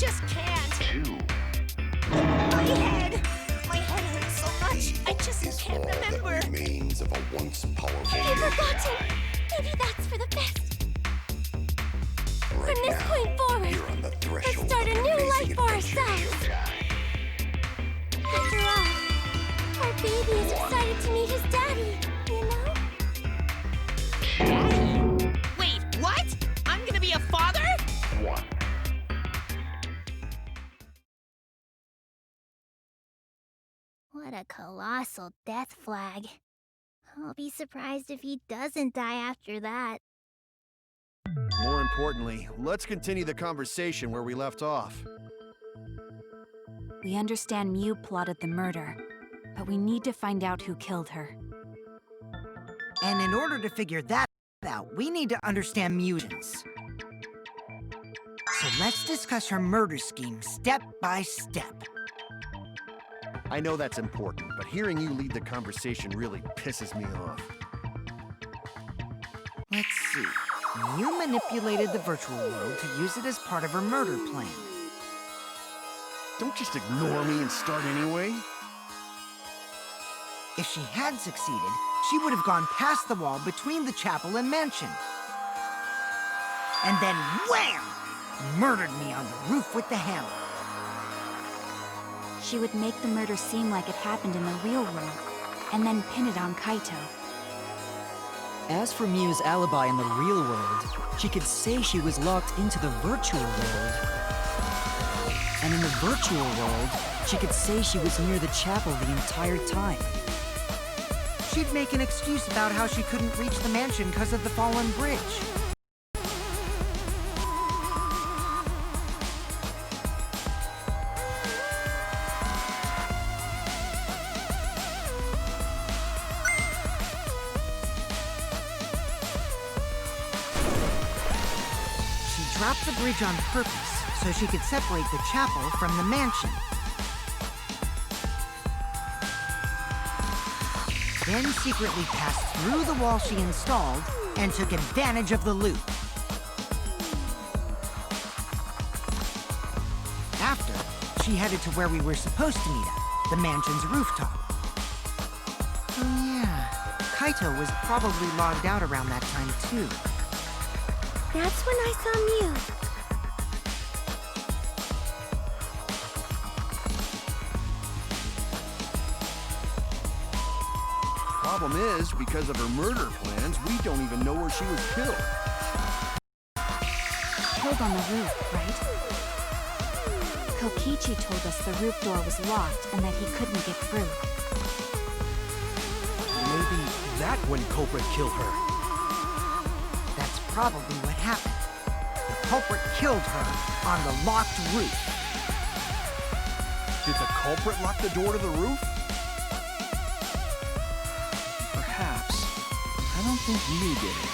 just can't. My head hurts so much. I just can't remember. That remains of a once powerful I've forgotten. Maybe that's for the best. Right From this now, point forward, you're on the let's threshold start a of new amazing life for adventure, ourselves. Showtime. After all, our baby is excited to meet his daddy, you know? Wait, what? I'm gonna be a father? What a colossal death flag. I'll be surprised if he doesn't die after that. More importantly, let's continue the conversation where we left off. We understand Mew plotted the murder, but we need to find out who killed her. And in order to figure that out, we need to understand mutants. So let's discuss her murder scheme step by step. I know that's important, but hearing you lead the conversation really pisses me off. Let's see. Mew manipulated the virtual world to use it as part of her murder plan. Don't just ignore me and start anyway. If she had succeeded, she would have gone past the wall between the chapel and mansion. And then wham! Murdered me on the roof with the hammer. She would make the murder seem like it happened in the real world, and then pin it on Kaito. As for Mew's alibi in the real world, she could say she was locked into the virtual world. And in the virtual world, she could say she was near the chapel the entire time. She'd make an excuse about how she couldn't reach the mansion because of the fallen bridge. She dropped the bridge on purpose so she could separate the chapel from the mansion. Then secretly passed through the wall she installed and took advantage of the loop. After, she headed to where we were supposed to meet at, the mansion's rooftop. Oh yeah, Kaito was probably logged out around that time too. That's when I saw Mew. Problem is, because of her murder plans, we don't even know where she was killed. Killed on the roof, right? Kokichi told us the roof door was locked and that he couldn't get through. Maybe that when culprit killed her. That's probably what happened. The culprit killed her on the locked roof. Did the culprit lock the door to the roof? Perhaps. I don't think Mew did it.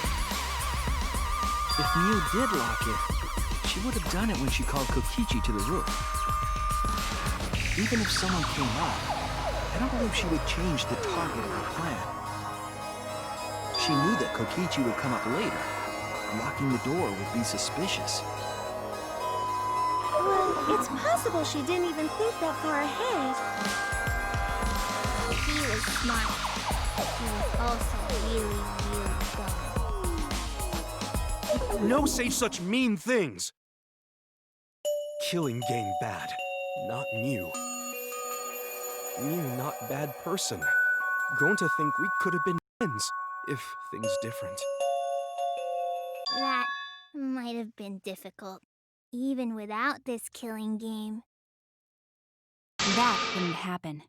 If Mew did lock it, she would have done it when she called Kokichi to the roof. Even if someone came up, I don't believe she would change the target of her plan. She knew that Kokichi would come up later. Locking the door would be suspicious. Well, it's possible she didn't even think that far ahead. He was smart. He was also really, really dumb. No say such mean things! Killing game bad, not Mew. Mew not bad person. Grown to think we could have been friends if things different. That might have been difficult, even without this killing game. That wouldn't happen.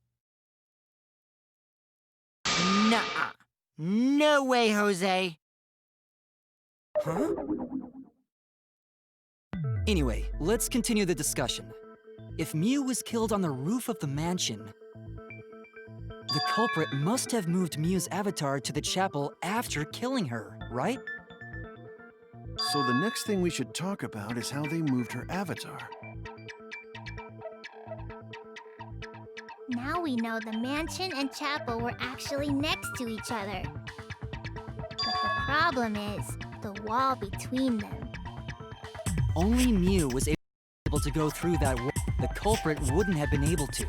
Nuh-uh. No way, Jose. Huh? Anyway, let's continue the discussion. If Mew was killed on the roof of the mansion, the culprit must have moved Mew's avatar to the chapel after killing her, right? So the next thing we should talk about is how they moved her avatar. Now we know the mansion and chapel were actually next to each other. But the problem is the wall between them. Only Mew was able able to go through that wall, the culprit wouldn't have been able to.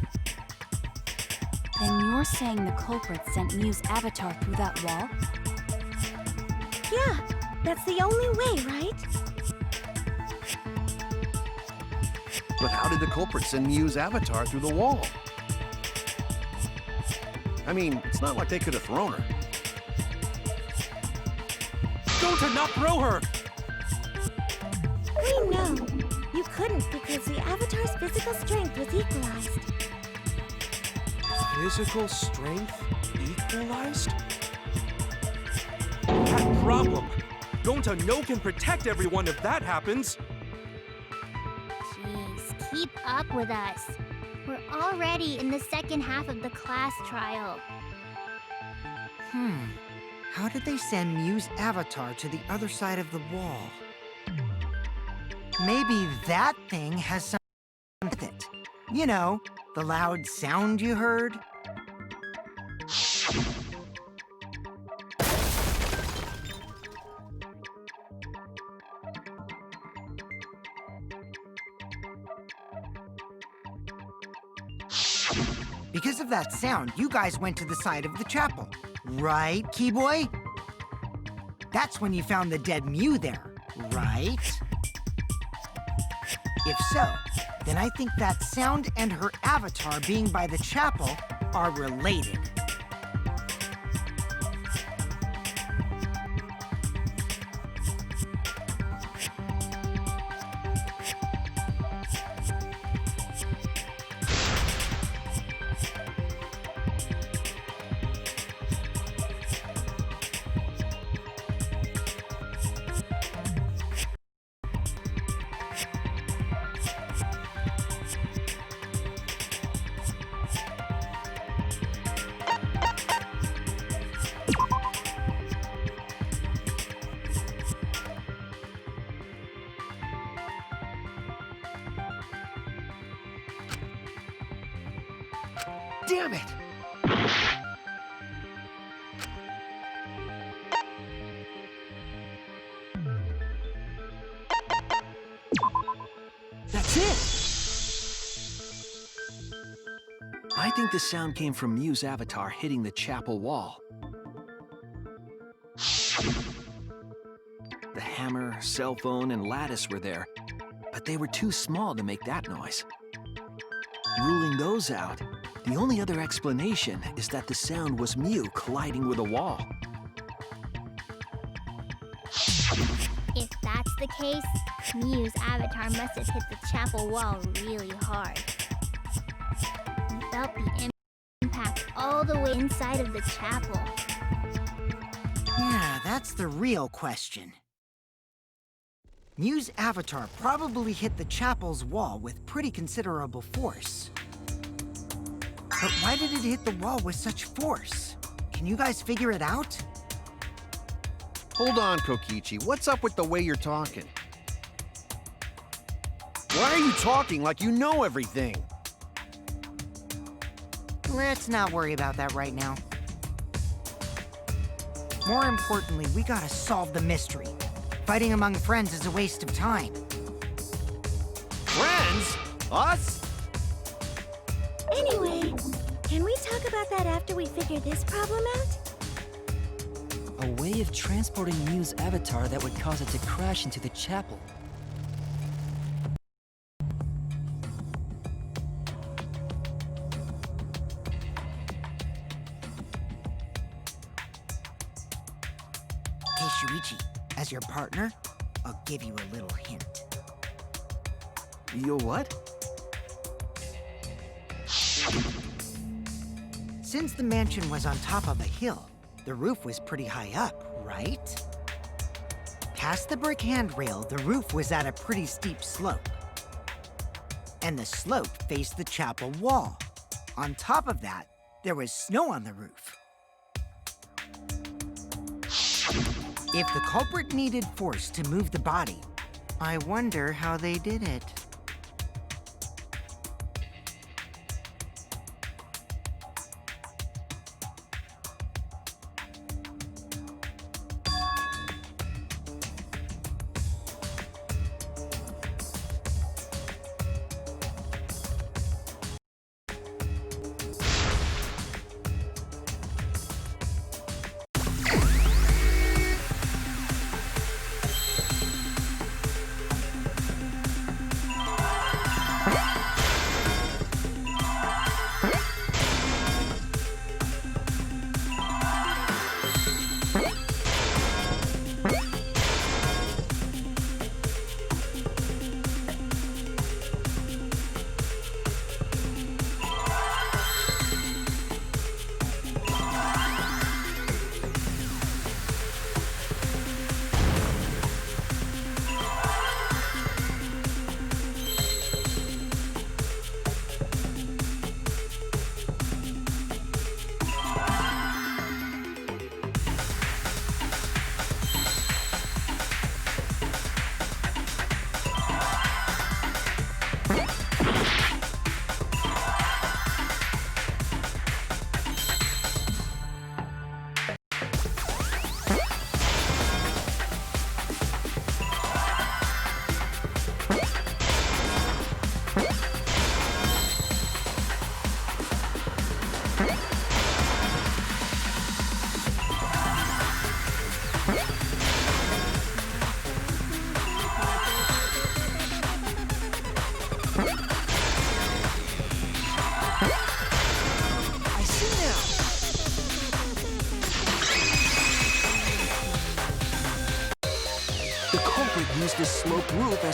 Then you're saying the culprit sent Miu's avatar through that wall? Yeah, that's the only way, right? But how did the culprit send Miu's avatar through the wall? I mean, it's not like they could have thrown her. Don't not throw her! We know. You couldn't because the avatar's physical strength was equalized. Physical strength equalized? That problem! Gonta no can protect everyone if that happens! Jeez, keep up with us. We're already in the second half of the class trial. How did they send Miu's avatar to the other side of the wall? Maybe that thing has something with it. You know, the loud sound you heard? Because of that sound, you guys went to the side of the chapel. Right, Keyboy? That's when you found the dead Miu there, right? If so, then I think that sound and her avatar being by the chapel are related. Damn it! That's it! I think the sound came from Miu's avatar hitting the chapel wall. The hammer, cell phone, and lattice were there, but they were too small to make that noise. Ruling those out, the only other explanation is that the sound was Miu colliding with a wall. If that's the case, Miu's avatar must have hit the chapel wall really hard. He felt the impact all the way inside of the chapel. Yeah, that's the real question. Miu's avatar probably hit the chapel's wall with pretty considerable force. But why did it hit the wall with such force? Can you guys figure it out? Hold on, Kokichi. What's up with the way you're talking? Why are you talking like you know everything? Let's not worry about that right now. More importantly, we gotta solve the mystery. Fighting among friends is a waste of time. Friends? Us? Anyway, can we talk about that after we figure this problem out? A way of transporting Miu's avatar that would cause it to crash into the chapel. Hey, Shuichi, as your partner, I'll give you a little hint. You what? Since the mansion was on top of a hill, the roof was pretty high up, right? Past the brick handrail, the roof was at a pretty steep slope. And the slope faced the chapel wall. On top of that, there was snow on the roof. If the culprit needed force to move the body, I wonder how they did it.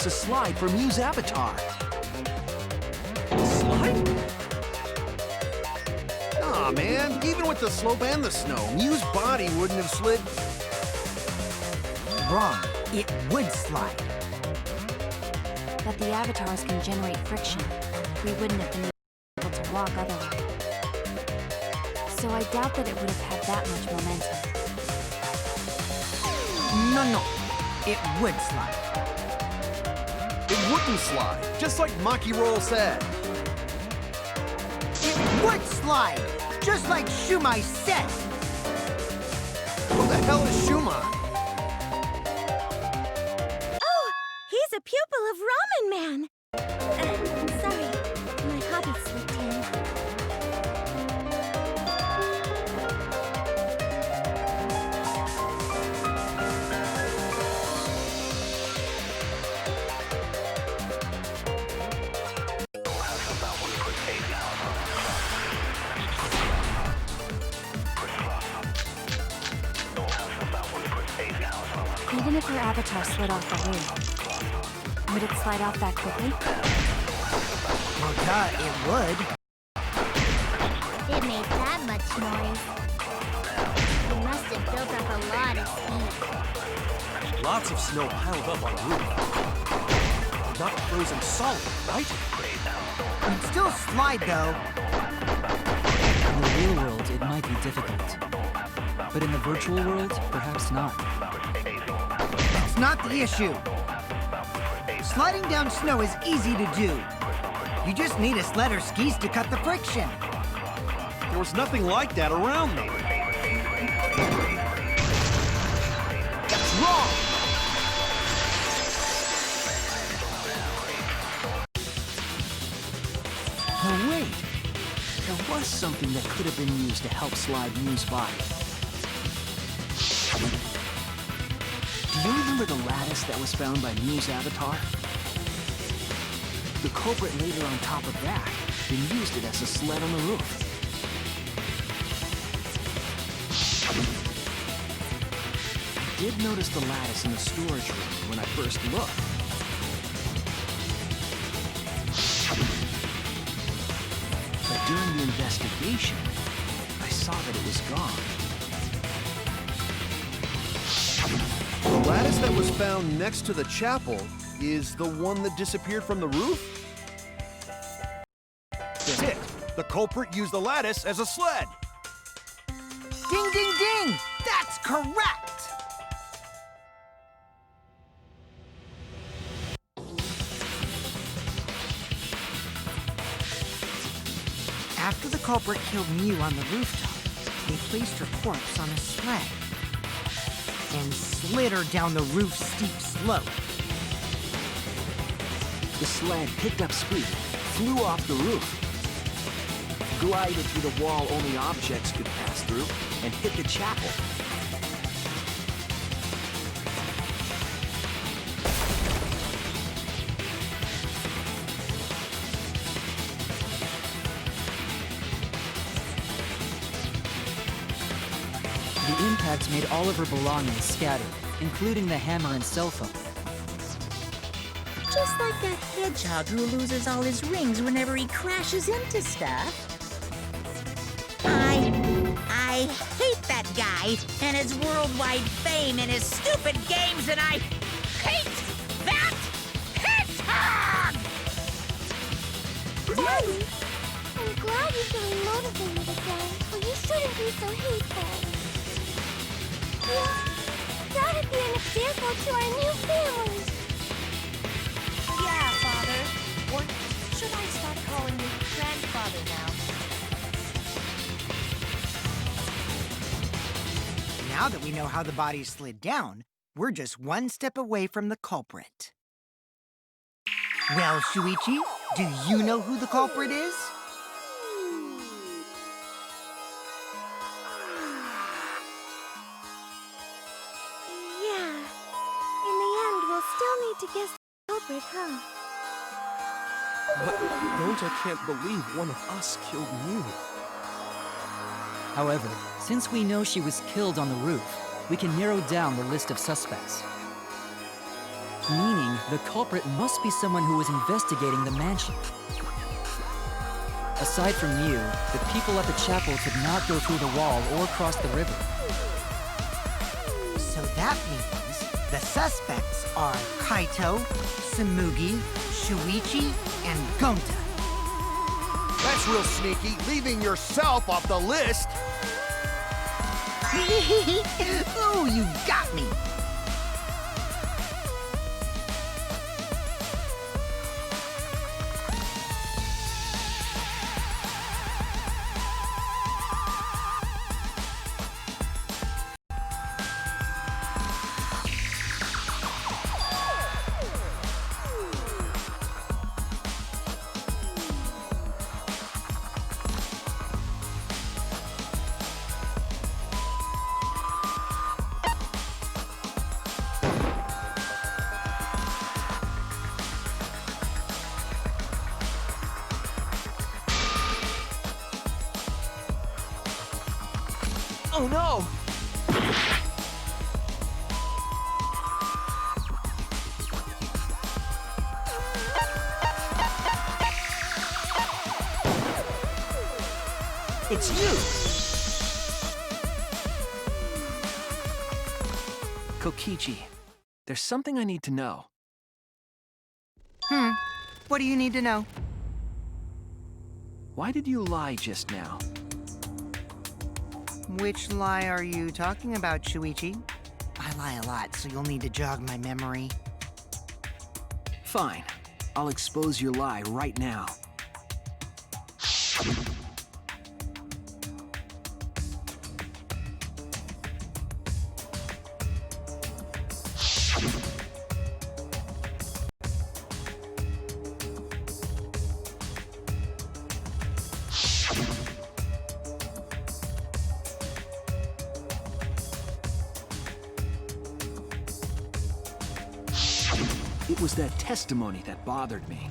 as a slide for Mew's avatar. Slide? Aw, man, even with the slope and the snow, Mew's body wouldn't have slid. Wrong. It would slide. But the avatars can generate friction. We wouldn't have been able to walk otherwise. So I doubt that it would have had that much momentum. No. It would slide. It wouldn't slide, just like Maki Roll said. It would slide, just like Shumai said. Who the hell is Shumai? Oh, he's a pupil of Ramen Man. Sorry, my hobby slipped in. Even if her avatar slid off the roof, would it slide off that quickly? Well, duh, it would. It made that much noise. It must have built up a lot of speed. Lots of snow piled up on the roof. Not frozen solid, right? It'd still slide, though. In the real world, it might be difficult. But in the virtual world, perhaps not. That's not the issue. Sliding down snow is easy to do. You just need a sled or skis to cut the friction. There was nothing like that around me. That's wrong! Oh, wait. There was something that could have been used to help slide Mew's body. Do you remember the lattice that was found by Mew's avatar? The culprit laid her on top of that, then used it as a sled on the roof. I did notice the lattice in the storage room when I first looked. But during the investigation, I saw that it was gone. The lattice that was found next to the chapel is the one that disappeared from the roof? That's it. The culprit used the lattice as a sled. Ding, ding, ding! That's correct! After the culprit killed Mew on the rooftop, they placed her corpse on a sled and slid her down the roof's steep slope. The sled picked up speed, flew off the roof, glided through the wall only objects could pass through, and hit the chapel. The impact made all of her belongings scattered, including the hammer and cell phone. Just like that hedgehog who loses all his rings whenever he crashes into stuff. I hate that guy and his worldwide fame and his stupid games, and I hate that hedgehog! Daddy, I'm glad you're feeling motivated again, but you shouldn't be so hateful. That'd be an example to our new family. Yeah, Father. Or should I start calling you grandfather now? Now that we know how the body slid down, we're just one step away from the culprit. Well, Shuichi, do you know who the culprit is? Yeah. In the end, we'll still need to guess the culprit, huh? But Gonta can't believe one of us killed Mew. However, since we know she was killed on the roof, we can narrow down the list of suspects. Meaning, the culprit must be someone who was investigating the mansion. Aside from Mew, the people at the chapel could not go through the wall or cross the river. So that means the suspects are Kaito, Samugi, Shuichi, and Gonta. That's real sneaky, leaving yourself off the list. Oh, you got me! Oh no! It's you! Kokichi, there's something I need to know. What do you need to know? Why did you lie just now? Which lie are you talking about, Shuichi? I lie a lot, so you'll need to jog my memory. Fine. I'll expose your lie right now. It was that testimony that bothered me.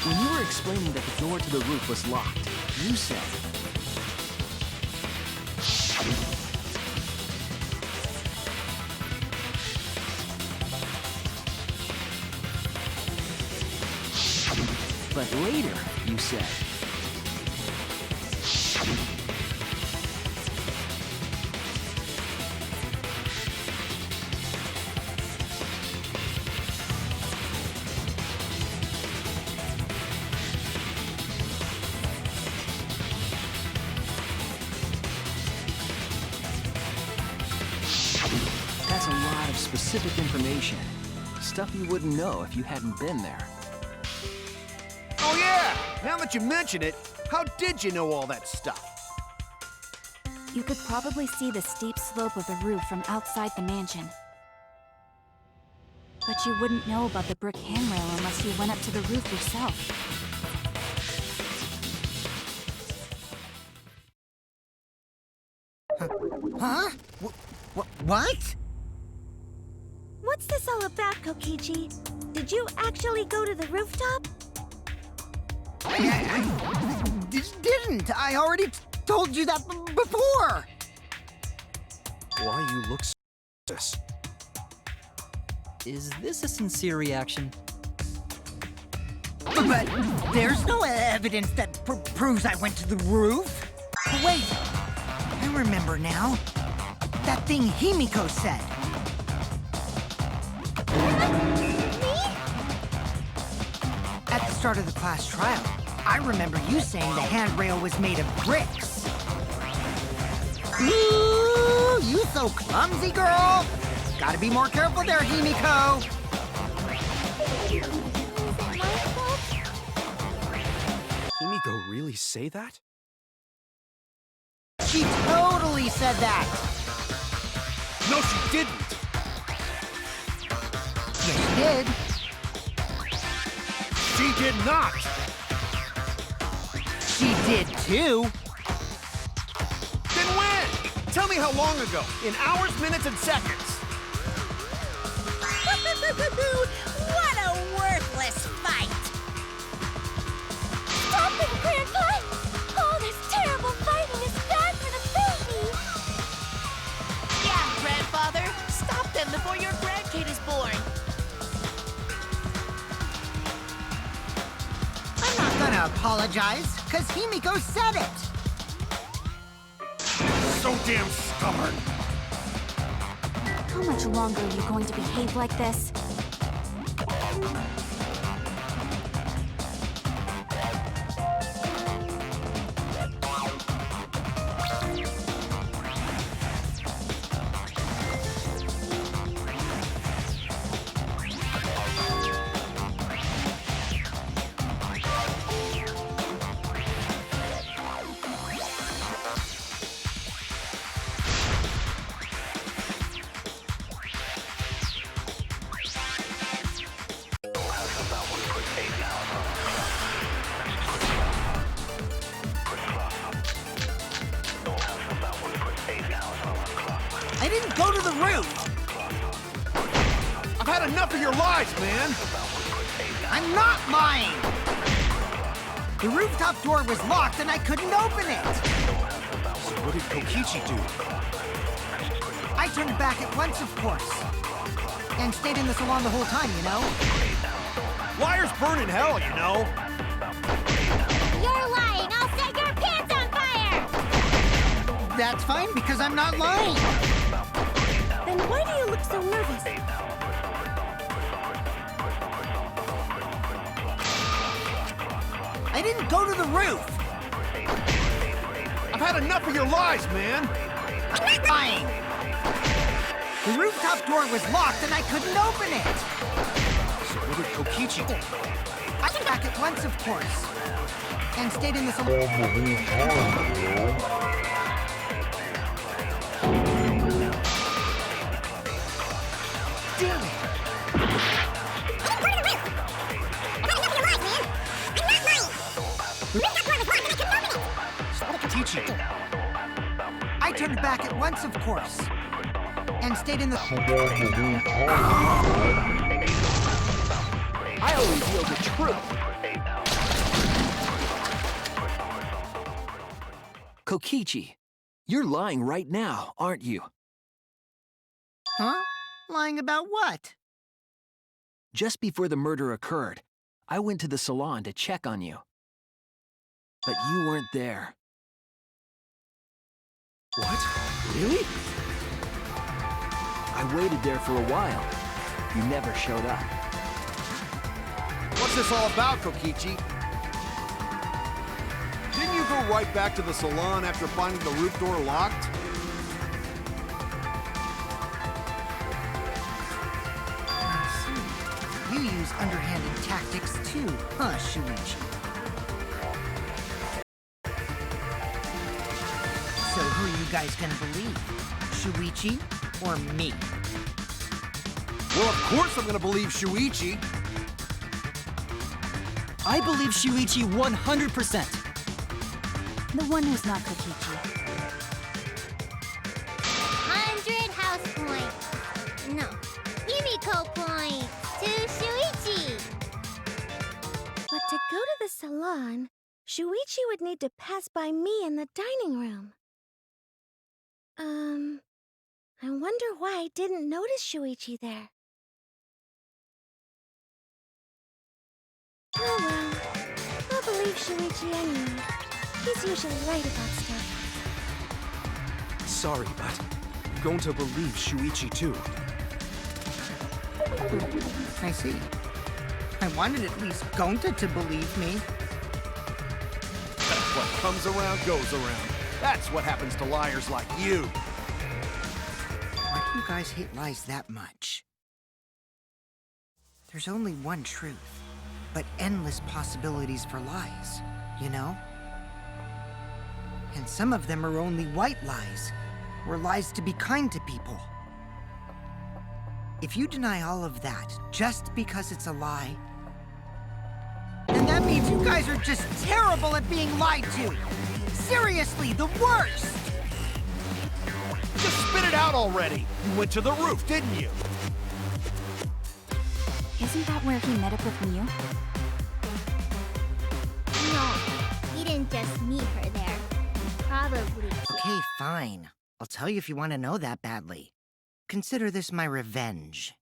When you were explaining that the door to the roof was locked, you said... But later, you said... That's a lot of specific information. Stuff you wouldn't know if you hadn't been there. Oh yeah! Now that you mention it, how did you know all that stuff? You could probably see the steep slope of the roof from outside the mansion. But you wouldn't know about the brick handrail unless you went up to the roof yourself. Huh? What? What's this all about, Kokichi? Did you actually go to the rooftop? didn't. I already told you that before. Why you look this? Is this a sincere reaction? But there's no evidence that proves I went to the roof. Wait, I remember now. That thing Himiko said. At the start of the class trial, I remember you saying the handrail was made of bricks. Ooh, you so clumsy, girl. Gotta be more careful there, Himiko. Himiko really say that? She totally said that. No, she didn't. Yes, she did. She did not. She did too. Then when? Tell me how long ago. In hours, minutes, and seconds. What a worthless fight! Stop it, Grandpa! All this terrible fighting is bad for the baby! Yeah, grandfather. Stop them before your grandkid is born. I'm not gonna apologize, because Himiko said it. So damn stubborn. How much longer are you going to behave like this? I didn't go to the roof. I've had enough of your lies, man. I'm not lying. The rooftop door was locked and I couldn't open it. So what did Kokichi do? I turned back at once, of course. And stayed in the salon the whole time, you know? Liars burn in hell, you know. You're lying! I'll set your pants on fire! That's fine, because I'm not lying. Then why do you look so nervous? I didn't go to the roof. I've had enough of your lies, man. I'm not lying. The rooftop door was locked and I couldn't open it. So what did Kokichi do? I came back at once, of course. And stayed in the salon. Damn it. I turned back at once, of course. And stayed in the... I always feel the truth. Kokichi, you're lying right now, aren't you? Huh? Lying about what? Just before the murder occurred, I went to the salon to check on you. But you weren't there. What? Really? I waited there for a while. You never showed up. What's this all about, Kokichi? Didn't you go right back to the salon after finding the roof door locked? I see. You use underhanded tactics too, huh, Shuichi? So who are you guys gonna believe? Shuichi or me? Well, of course I'm gonna believe Shuichi. I believe Shuichi 100%. The one who's not Kokichi. 100 house points. No, Himiko points to Shuichi. But to go to the salon, Shuichi would need to pass by me in the dining room. I wonder why I didn't notice Shuichi there. Oh well, I'll believe Shuichi anyway. He's usually right about stuff. Sorry, but I'm going to believe Shuichi too. I see. I wanted at least Gonta to believe me. What comes around goes around. That's what happens to liars like you. Why do you guys hate lies that much? There's only one truth, but endless possibilities for lies, you know? And some of them are only white lies, or lies to be kind to people. If you deny all of that just because it's a lie, then that means you guys are just terrible at being lied to! Seriously, the worst! Just spit it out already. You went to the roof, didn't you? Isn't that where he met up with Miu? No, he didn't just meet her there. Probably. Okay, fine. I'll tell you if you want to know that badly. Consider this my revenge.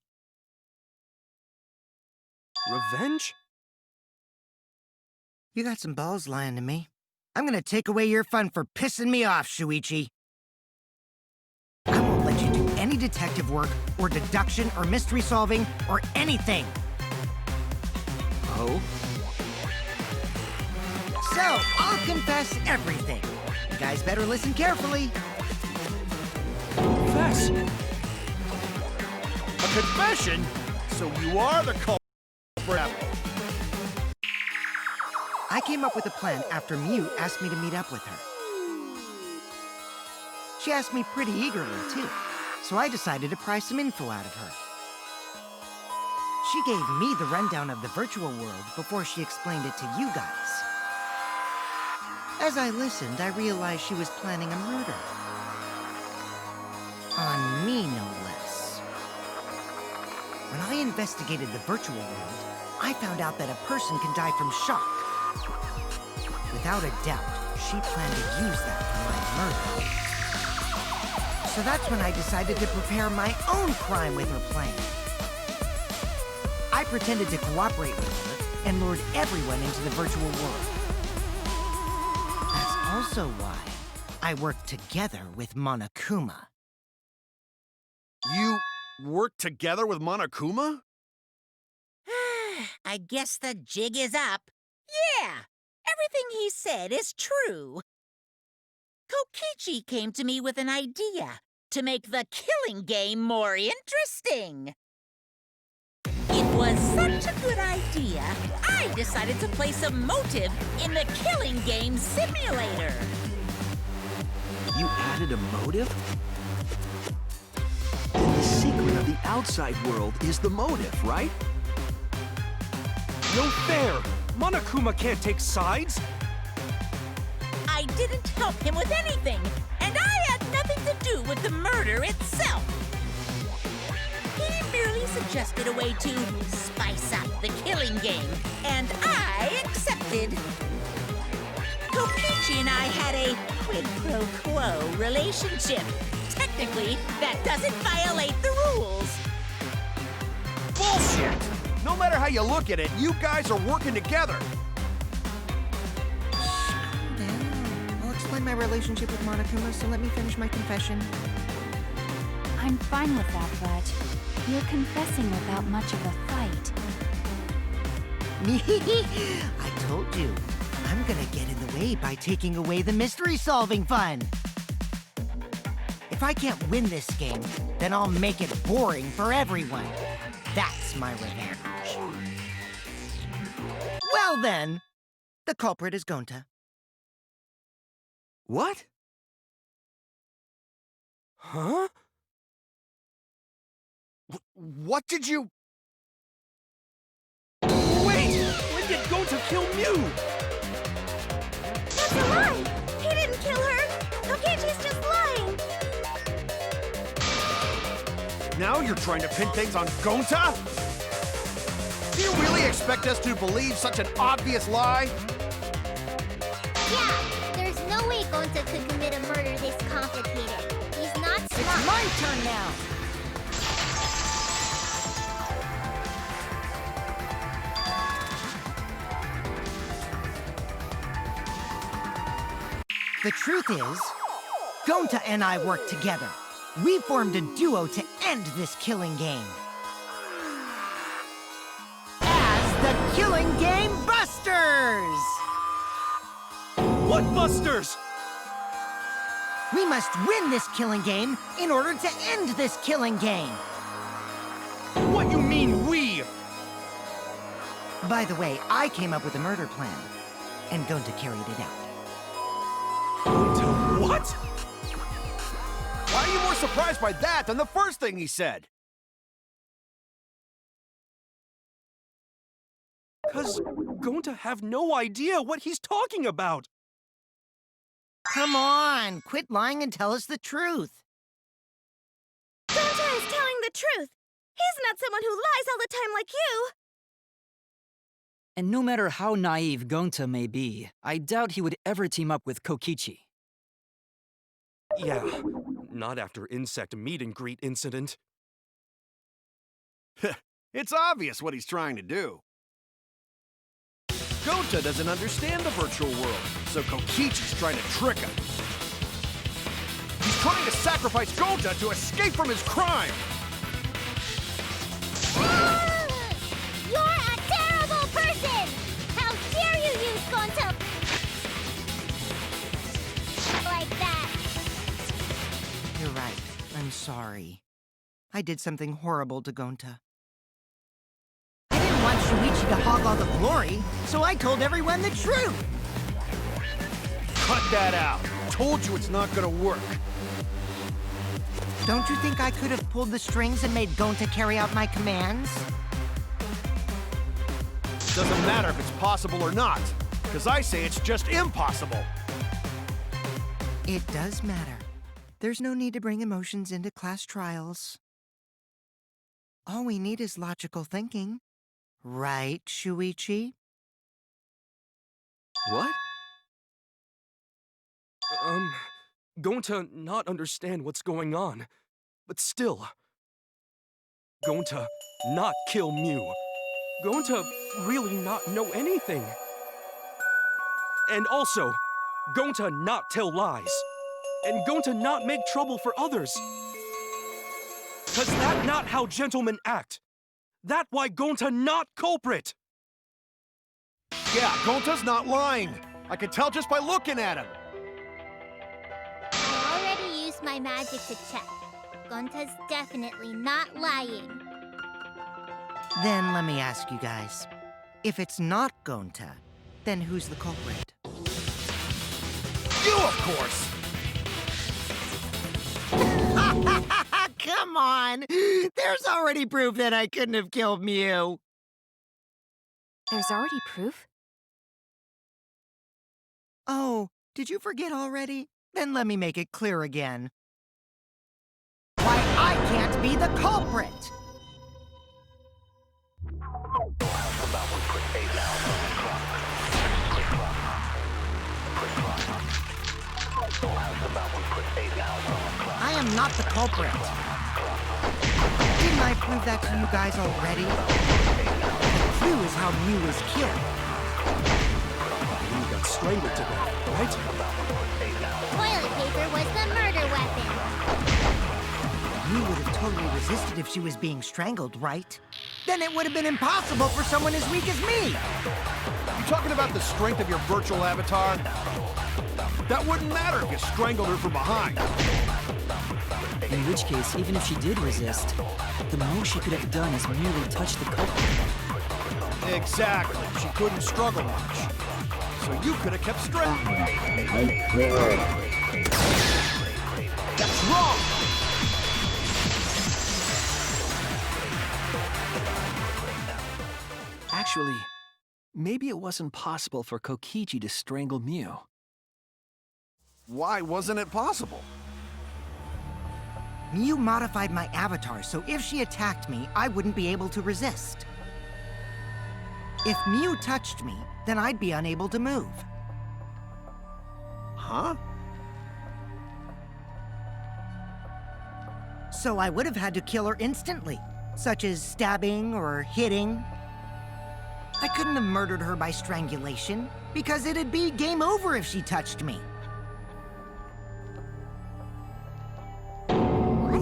Revenge? You got some balls lying to me. I'm gonna take away your fun for pissing me off, Shuichi. I won't let you do any detective work, or deduction, or mystery solving, or anything. Oh? So, I'll confess everything. You guys better listen carefully. Confess? A confession? So you are the culprit. I came up with a plan after Miu asked me to meet up with her. She asked me pretty eagerly, too, so I decided to pry some info out of her. She gave me the rundown of the virtual world before she explained it to you guys. As I listened, I realized she was planning a murder. On me, no less. When I investigated the virtual world, I found out that a person can die from shock. Without a doubt, she planned to use that for my murder. So that's when I decided to prepare my own crime with her plan. I pretended to cooperate with her and lured everyone into the virtual world. That's also why I worked together with Monokuma. You worked together with Monokuma? I guess the jig is up. Yeah, everything he said is true. Kokichi came to me with an idea to make the killing game more interesting. It was such a good idea, I decided to place a motive in the killing game simulator. You added a motive? And the secret of the outside world is the motive, right? No fair! Monokuma can't take sides! I didn't help him with anything, and I had nothing to do with the murder itself. He merely suggested a way to spice up the killing game, and I accepted. Kokichi and I had a quid pro quo relationship. Technically, that doesn't violate the rules. Bullshit! No matter how you look at it, you guys are working together. I'll explain my relationship with Monokuma, so let me finish my confession. I'm fine with that, but you're confessing without much of a fight. I told you, I'm gonna get in the way by taking away the mystery-solving fun. If I can't win this game, then I'll make it boring for everyone. That's my revenge. Well then, the culprit is Gonta. What? Huh? What did you... Wait! When did Gonta kill Miu? That's a lie! He didn't kill her! Kokichi's just lying! Now you're trying to pin things on Gonta? Do you really expect us to believe such an obvious lie? Yeah, there's no way Gonta could commit a murder this complicated. He's not smart. It's my turn now. The truth is, Gonta and I worked together. We formed a duo to end this killing game. As the Killing Game Busters! What busters? We must win this killing game in order to end this killing game. What you mean, we? By the way, I came up with a murder plan, and Gonta carried it out. What? Why are you more surprised by that than the first thing he said? Cause Gonta have no idea what he's talking about. Come on, quit lying and tell us the truth. Gonta is telling the truth. He's not someone who lies all the time like you. And no matter how naive Gonta may be, I doubt he would ever team up with Kokichi. Yeah, not after insect meet and greet incident. It's obvious what he's trying to do. Gonta doesn't understand the virtual world, so Kokichi's trying to trick him. He's trying to sacrifice Gonta to escape from his crime! You're a terrible person! How dare you use Gonta like that? You're right. I'm sorry. I did something horrible to Gonta. I didn't want Shuichi to hog all the glory, so I told everyone the truth! Cut that out! Told you it's not gonna work. Don't you think I could have pulled the strings and made Gonta carry out my commands? Doesn't matter if it's possible or not, because I say it's just impossible. It does matter. There's no need to bring emotions into class trials. All we need is logical thinking. Right, Shuichi? What? Gonta not understand what's going on, but still. Gonta not kill Mew. Gonta really not know anything. And also, Gonta not tell lies. And Gonta not make trouble for others. Cause that not how gentlemen act. That why Gonta not culprit. Yeah, Gonta's not lying. I can tell just by looking at him. I already used my magic to check. Gonta's definitely not lying. Then let me ask you guys. If it's not Gonta, then who's the culprit? You, of course! Come on! There's already proof that I couldn't have killed Mew. There's already proof? Oh, did you forget already? Then let me make it clear again. Why I can't be the culprit! I am not the culprit. Didn't I prove that to you guys already? The clue is how Mew was killed. Mew got strangled to death, right? Toilet paper was the murder weapon. Mew would have totally resisted if she was being strangled, right? Then it would have been impossible for someone as weak as me! You talking about the strength of your virtual avatar? That wouldn't matter if you strangled her from behind. In which case, even if she did resist, the most she could have done is merely touch the culprit. Exactly. She couldn't struggle much. So you could have kept strangling. That's wrong! Actually, maybe it wasn't possible for Kokichi to strangle Mew. Why wasn't it possible? Mew modified my avatar, so if she attacked me, I wouldn't be able to resist. If Mew touched me, then I'd be unable to move. Huh? So I would have had to kill her instantly, such as stabbing or hitting. I couldn't have murdered her by strangulation, because it'd be game over if she touched me. What?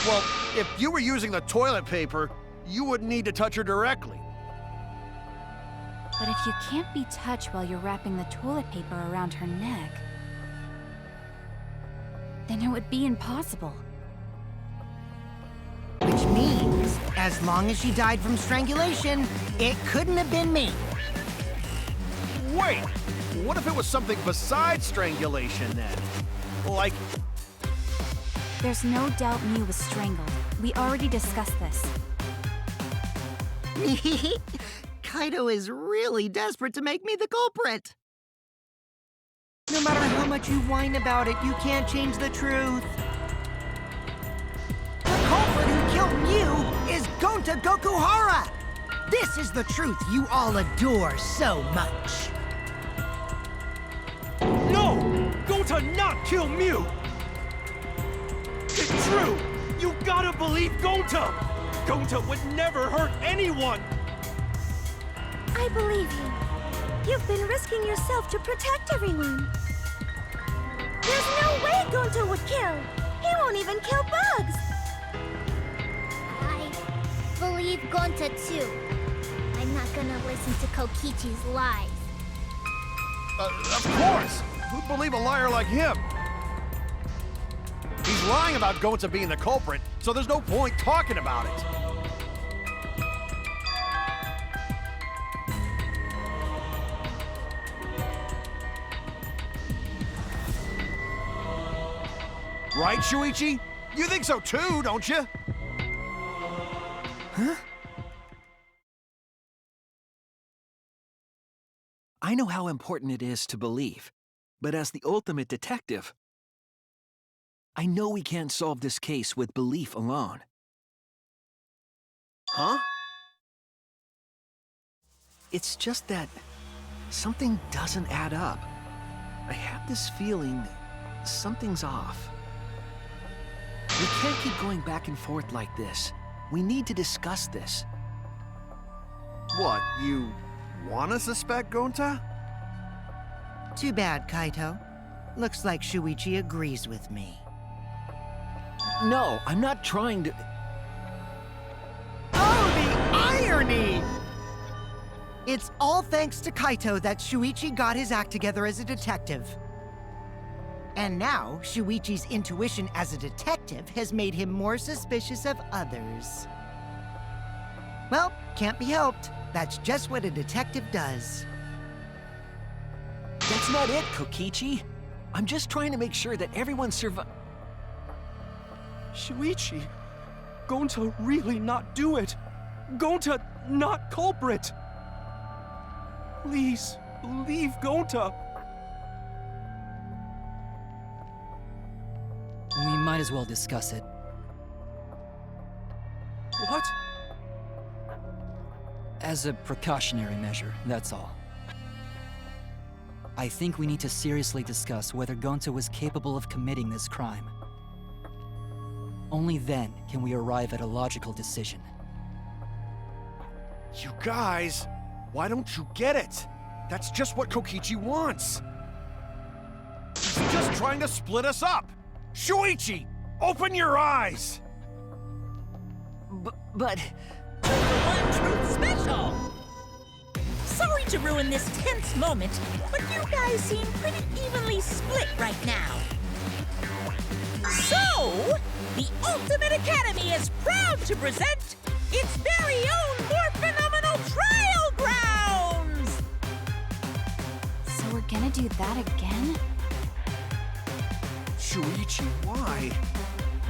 Well, if you were using the toilet paper, you wouldn't need to touch her directly. But if you can't be touched while you're wrapping the toilet paper around her neck, then it would be impossible. Which means, as long as she died from strangulation, it couldn't have been me. Wait! What if it was something besides strangulation then? Like... There's no doubt Mew was strangled. We already discussed this. Kaito is really desperate to make me the culprit. No matter how much you whine about it, you can't change the truth. The culprit who killed Mew is Gonta Gokuhara! This is the truth you all adore so much. No! Gonta not kill Mew! It's true! You gotta believe Gonta! Gonta would never hurt anyone! I believe you. You've been risking yourself to protect everyone. There's no way Gonta would kill. He won't even kill bugs. I believe Gonta too. I'm not gonna listen to Kokichi's lies. Of course! Who'd believe a liar like him? He's lying about Gonta being the culprit, so there's no point talking about it. Right, Shuichi? You think so too, don't you? Huh? I know how important it is to believe, but as the ultimate detective, I know we can't solve this case with belief alone. Huh? It's just that something doesn't add up. I have this feeling something's off. We can't keep going back and forth like this. We need to discuss this. What, you want to suspect Gonta? Too bad, Kaito. Looks like Shuichi agrees with me. No, I'm not trying to... Oh, the irony! It's all thanks to Kaito that Shuichi got his act together as a detective. And now, Shuichi's intuition as a detective has made him more suspicious of others. Well, can't be helped. That's just what a detective does. That's not it, Kokichi. I'm just trying to make sure that everyone Shuichi, Gonta really not do it. Gonta not culprit. Please, believe Gonta. We might as well discuss it. What? As a precautionary measure, that's all. I think we need to seriously discuss whether Gonta was capable of committing this crime. Only then can we arrive at a logical decision. You guys, why don't you get it? That's just what Kokichi wants. He's just trying to split us up. Shuichi, open your eyes! But... One Truth Special! Sorry to ruin this tense moment, but you guys seem pretty evenly split right now. So, the Ultimate Academy is proud to present its very own more phenomenal trial grounds! So we're gonna do that again? Shuichi, why?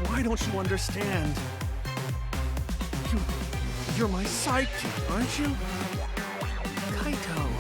Why don't you understand? You're my sidekick, aren't you? Kaito...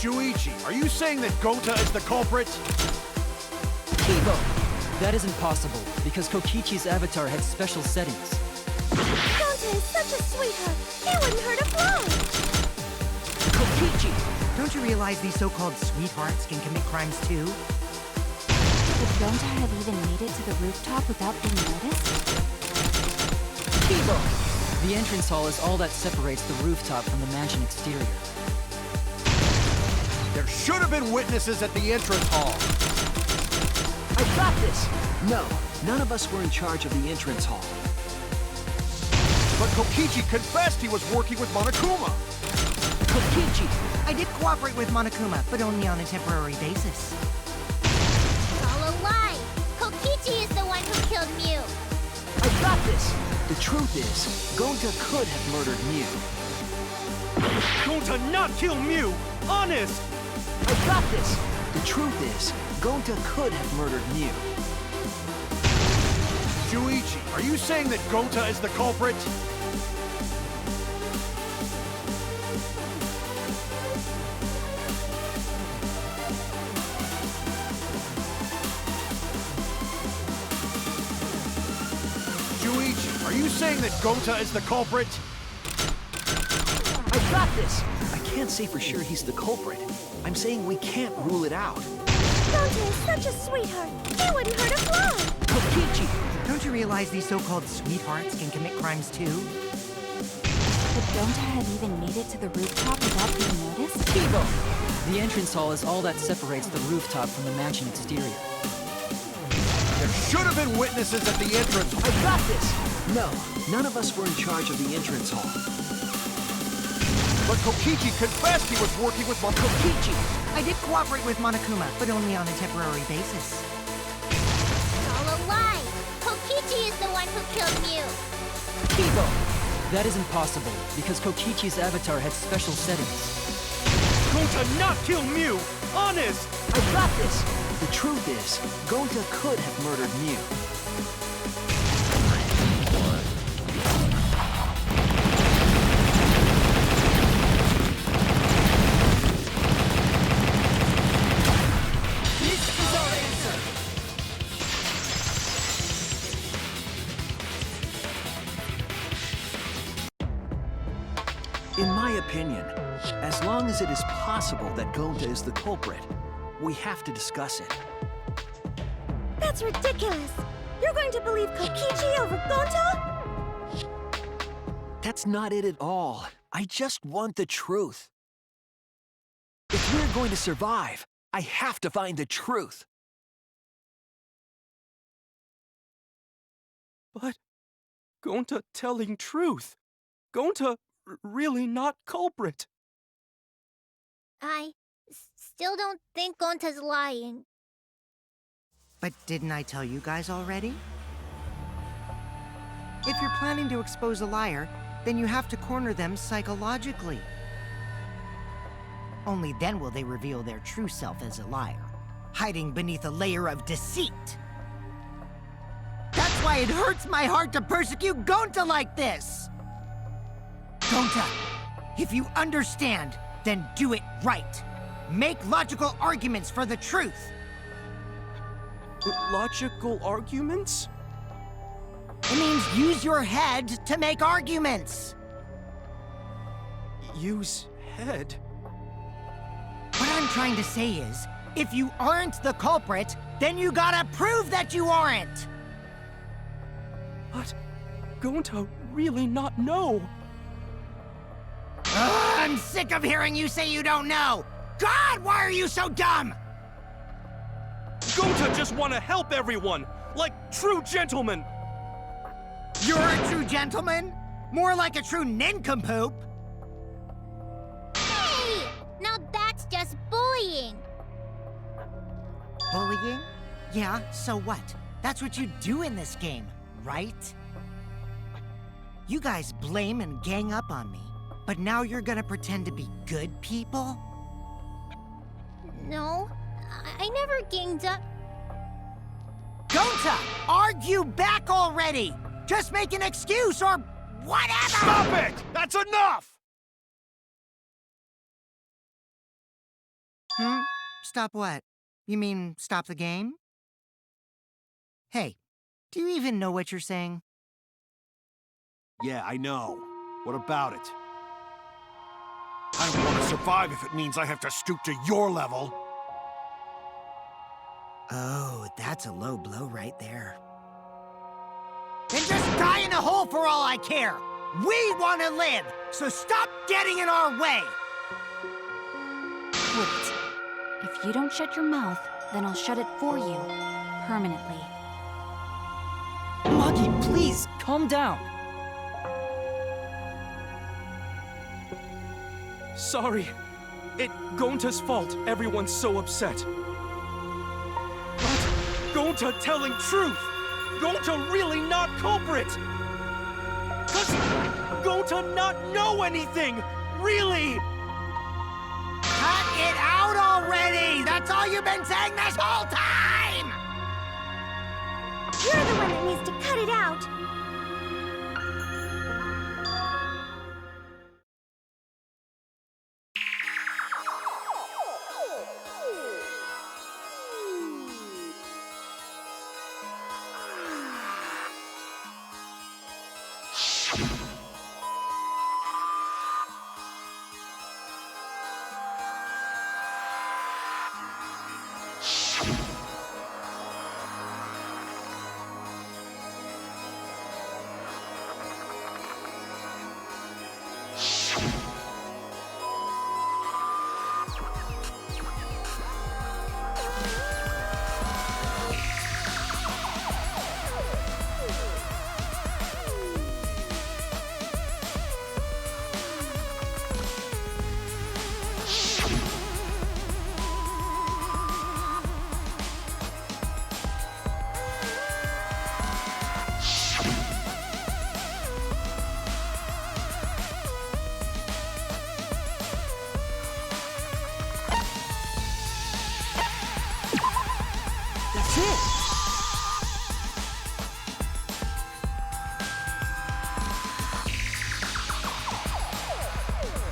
Shuichi, are you saying that Gonta is the culprit? Kibo! That isn't possible, because Kokichi's avatar had special settings. Gonta is such a sweetheart. He wouldn't hurt a fly. Kokichi! Don't you realize these so-called sweethearts can commit crimes too? Could Gonta have even made it to the rooftop without being noticed? Kibo! The entrance hall is all that separates the rooftop from the mansion exterior. There should have been witnesses at the entrance hall. I got this! No, none of us were in charge of the entrance hall. But Kokichi confessed he was working with Monokuma. Kokichi! I did cooperate with Monokuma, but only on a temporary basis. It's all a lie. Kokichi is the one who killed Mew. I got this! The truth is, Gonta could have murdered Mew. Gonta not kill Mew! Honest! I got this! The truth is, Gonta could have murdered Mew. Shuichi, are you saying that Gonta is the culprit? Shuichi, are you saying that Gonta is the culprit? I got this! I can't say for sure he's the culprit. I'm saying we can't rule it out. Gonta is such a sweetheart. He wouldn't hurt a fly. Kokichi! Don't you realize these so-called sweethearts can commit crimes too? Could Gonta have even made it to the rooftop without being noticed? Kibo! The entrance hall is all that separates the rooftop from the mansion exterior. There should have been witnesses at the entrance hall. I got this! No, none of us were in charge of the entrance hall. But Kokichi confessed he was working with Kokichi! I did cooperate with Monokuma, but only on a temporary basis. It's all a lie. Kokichi is the one who killed Mew. Kibo! That isn't possible, because Kokichi's avatar had special settings. Gonta not kill Mew! Honest! I got this! The truth is, Gonta could have murdered Mew. In my opinion, as long as it is possible that Gonta is the culprit, we have to discuss it. That's ridiculous. You're going to believe Kokichi over Gonta? That's not it at all. I just want the truth. If we're going to survive, I have to find the truth. But Gonta telling truth. Gonta really not culprit. I still don't think Gonta's lying. But didn't I tell you guys already? If you're planning to expose a liar, then you have to corner them psychologically. Only then will they reveal their true self as a liar, hiding beneath a layer of deceit. That's why it hurts my heart to persecute Gonta like this! Gonta, if you understand, then do it right. Make logical arguments for the truth. Logical arguments? It means use your head to make arguments. Use head? What I'm trying to say is, if you aren't the culprit, then you gotta prove that you aren't! But Gonta really not know. Ugh, I'm sick of hearing you say you don't know! God, why are you so dumb? Gonta just want to help everyone, like true gentlemen. You're a true gentleman? More like a true nincompoop. Hey! Now that's just bullying. Bullying? Yeah, so what? That's what you do in this game, right? You guys blame and gang up on me, but now you're gonna pretend to be good people? No, I never ganged up. Gonta, argue back already! Just make an excuse or whatever! Stop it! That's enough! Stop what? You mean stop the game? Hey, do you even know what you're saying? Yeah, I know. What about it? I don't want to survive if it means I have to stoop to your level. Oh, that's a low blow right there. Then just die in a hole for all I care! We want to live, so stop getting in our way! Wait. If you don't shut your mouth, then I'll shut it for you. Permanently. Maki, please, calm down. Sorry. It's Gonta's fault everyone's so upset. But Gonta telling truth! Gonta really not culprit! Does Gonta not know anything? Really? Cut it out already! That's all you've been saying this whole time! You're the one that needs to cut it out.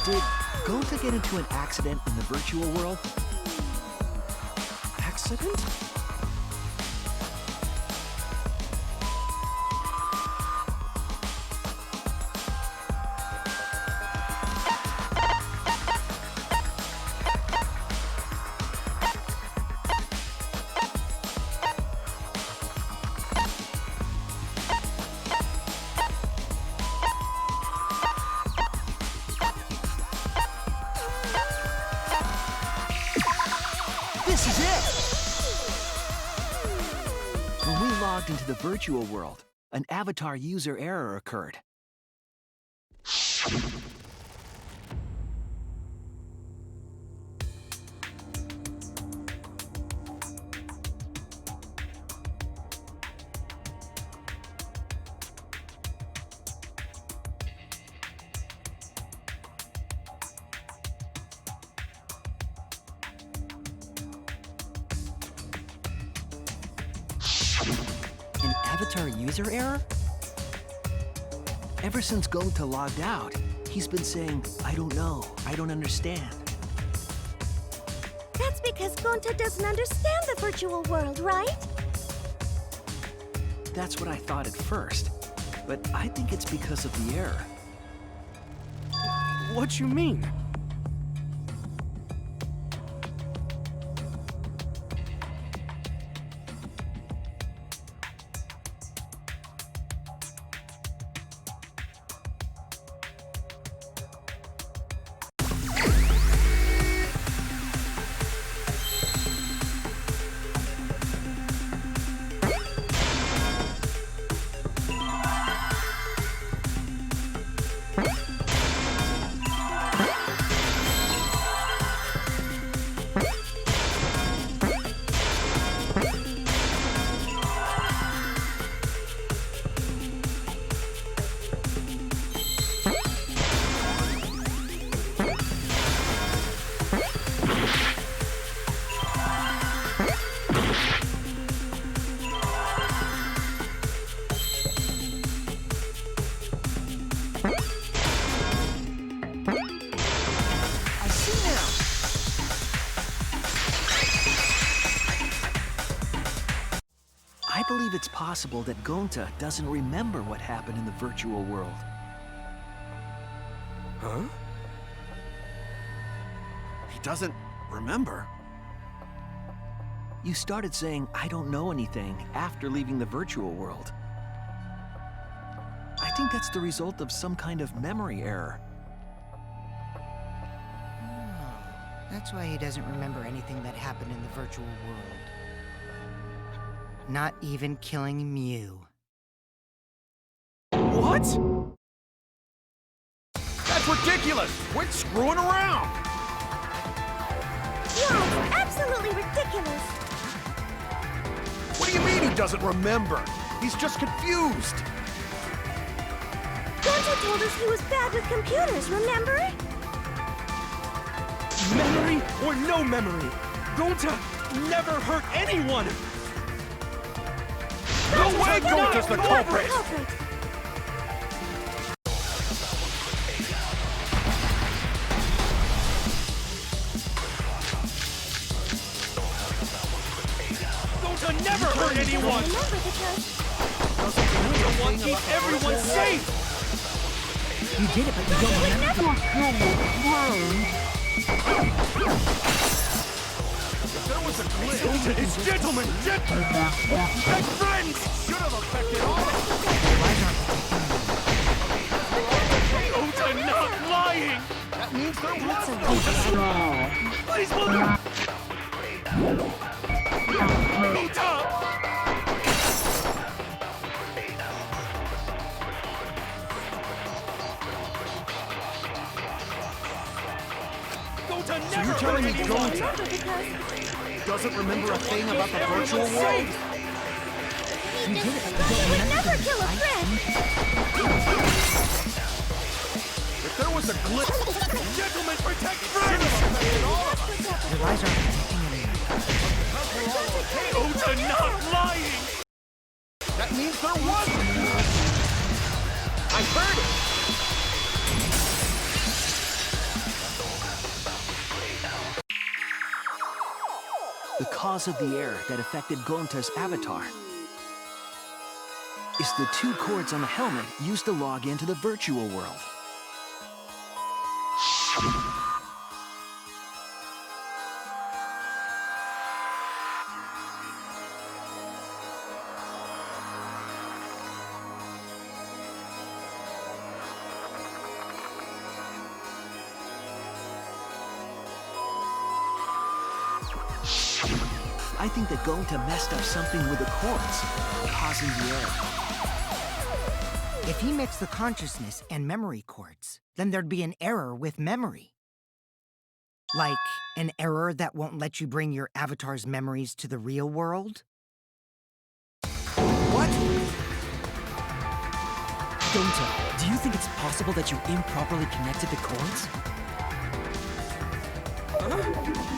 Did Gonta get into an accident in the virtual world? Accident? This is it! When we logged into the virtual world, an avatar user error occurred. An avatar user error? Ever since Gonta logged out, he's been saying, I don't know, I don't understand. That's because Gonta doesn't understand the virtual world, right? That's what I thought at first, but I think it's because of the error. What you mean? possible that Gonta doesn't remember what happened in the virtual world? Huh? He doesn't remember. You started saying, "I don't know anything," after leaving the virtual world. I think that's the result of some kind of memory error. That's why he doesn't remember anything that happened in the virtual world. Not even killing Mew. What? That's ridiculous! Quit screwing around! Yeah, absolutely ridiculous. What do you mean he doesn't remember? He's just confused. Gonta told us he was bad with computers, remember? Memory or no memory, Gonta never hurt anyone! No way Gonta's the culprit! Gonta never hurt anyone! Remember because Gonta wants to keep everyone safe! You did it, but you don't remember. There was a glitch. Gonta is gentlemen! And friends! Should have affected all of us. Gonta not lying! That means there was no Please believe! Gonta! Gonta So never you're telling me hurt anyone! Gonta doesn't remember a thing about the virtual world? he would never kill a friend. If there was a glitch, Gentlemen, protect friends! Your lies aren't protecting anyone. Gonta not lying! that means there was. I heard it. The cause of the error that affected Gonta's avatar is the 2 cords on the helmet used to log into the virtual world. I think that Gonta messed up something with the cords, causing the error. If he mixed the consciousness and memory cords, then there'd be an error with memory. Like an error that won't let you bring your avatar's memories to the real world? What? Gonta, do you think it's possible that you improperly connected the cords?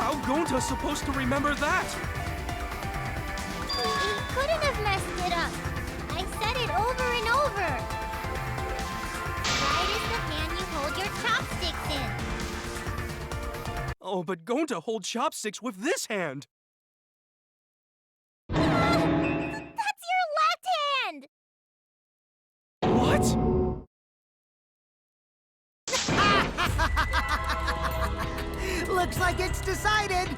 How Gonta's supposed to remember that? He couldn't have messed it up. I said it over and over. Right is the hand you hold your chopsticks in. Oh, but Gonta holds chopsticks with this hand! That's your left hand! What? Looks like it's decided!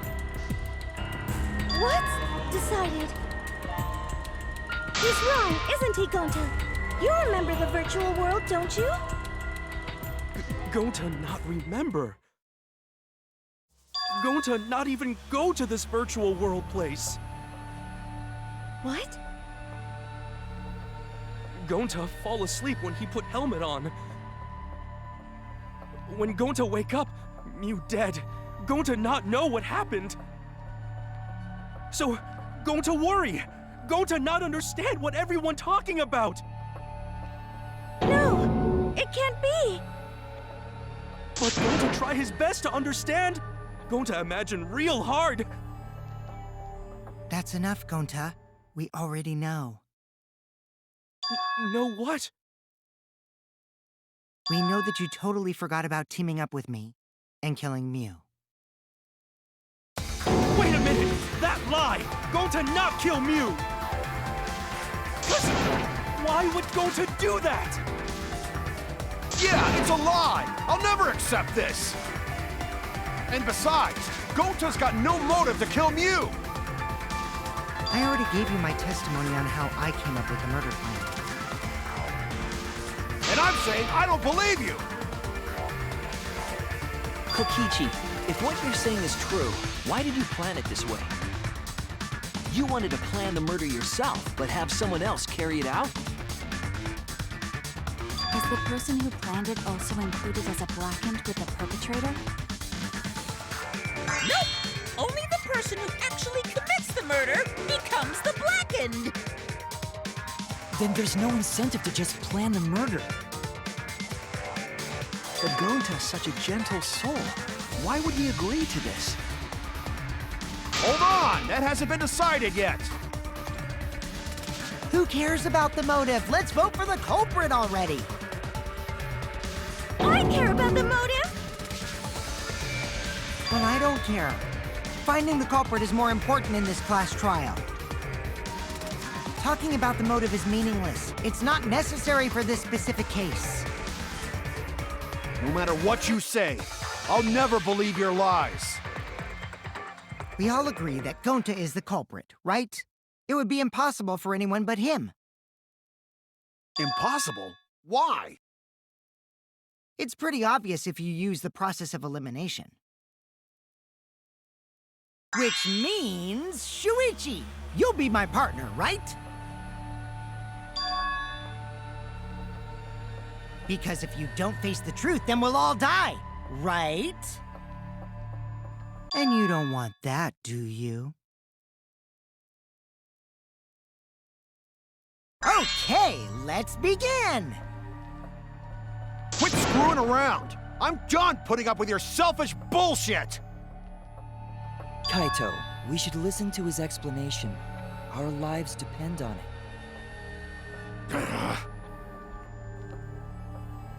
What's decided? He's wrong, isn't he, Gonta? You remember the virtual world, don't you? Gonta not remember. Gonta not even go to this virtual world place. What? Gonta fall asleep when he put helmet on. When Gonta wake up, Mew dead. Gonta not know what happened. So, Gonta worry. Gonta not understand what everyone talking about. No, it can't be. But Gonta try his best to understand. Gonta imagine real hard. That's enough, Gonta. We already know. Know what? We know that you totally forgot about teaming up with me and killing Mew. Wait a minute! That lie! Gonta not kill Mew! Listen! Why would Gonta do that? Yeah, it's a lie! I'll never accept this! And besides, Gonta's got no motive to kill Mew! I already gave you my testimony on how I came up with the murder plan. And I'm saying I don't believe you! Kokichi, if what you're saying is true, why did you plan it this way? You wanted to plan the murder yourself, but have someone else carry it out? Is the person who planned it also included as a blackened with the perpetrator? Nope! Only the person who actually commits the murder becomes the blackened! Then there's no incentive to just plan the murder. But Gonta's such a gentle soul. Why would he agree to this? Hold on! That hasn't been decided yet! Who cares about the motive? Let's vote for the culprit already! I care about the motive! Well, I don't care. Finding the culprit is more important in this class trial. Talking about the motive is meaningless. It's not necessary for this specific case. No matter what you say, I'll never believe your lies. We all agree that Gonta is the culprit, right? It would be impossible for anyone but him. Impossible? Why? It's pretty obvious if you use the process of elimination. Which means, Shuichi, you'll be my partner, right? Because if you don't face the truth, then we'll all die, right? And you don't want that, do you? Okay, let's begin! Quit screwing around! I'm done putting up with your selfish bullshit! Kaito, we should listen to his explanation. Our lives depend on it.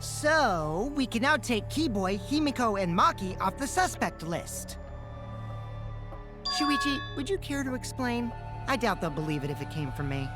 So, we can now take Keyboy, Himiko, and Maki off the suspect list. Shuichi, would you care to explain? I doubt they'll believe it if it came from me.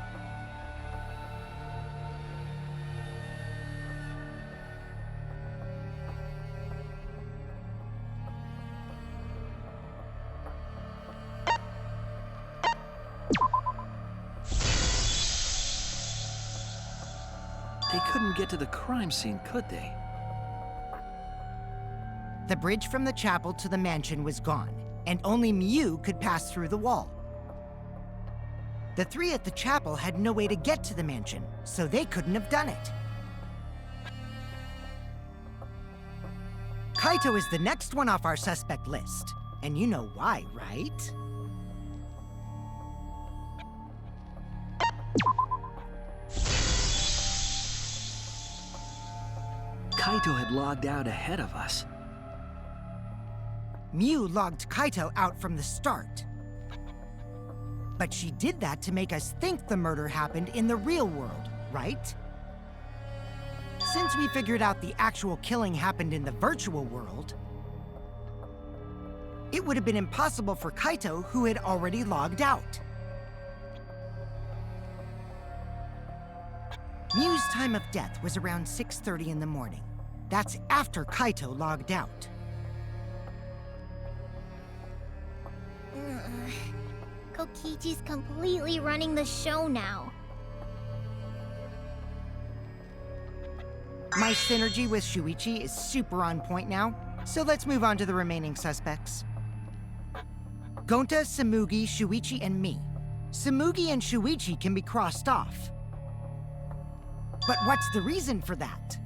They couldn't get to the crime scene, could they? The bridge from the chapel to the mansion was gone, and only Mew could pass through the wall. The three at the chapel had no way to get to the mansion, so they couldn't have done it. Kaito is the next one off our suspect list, and you know why, right? Kaito had logged out ahead of us. Mew logged Kaito out from the start. But she did that to make us think the murder happened in the real world, right? Since we figured out the actual killing happened in the virtual world, it would have been impossible for Kaito, who had already logged out. Mew's time of death was around 6:30 in the morning. That's after Kaito logged out. Kokichi's completely running the show now. My synergy with Shuichi is super on point now, so let's move on to the remaining suspects. Gonta, Samugi, Shuichi, and me. Samugi and Shuichi can be crossed off. But what's the reason for that?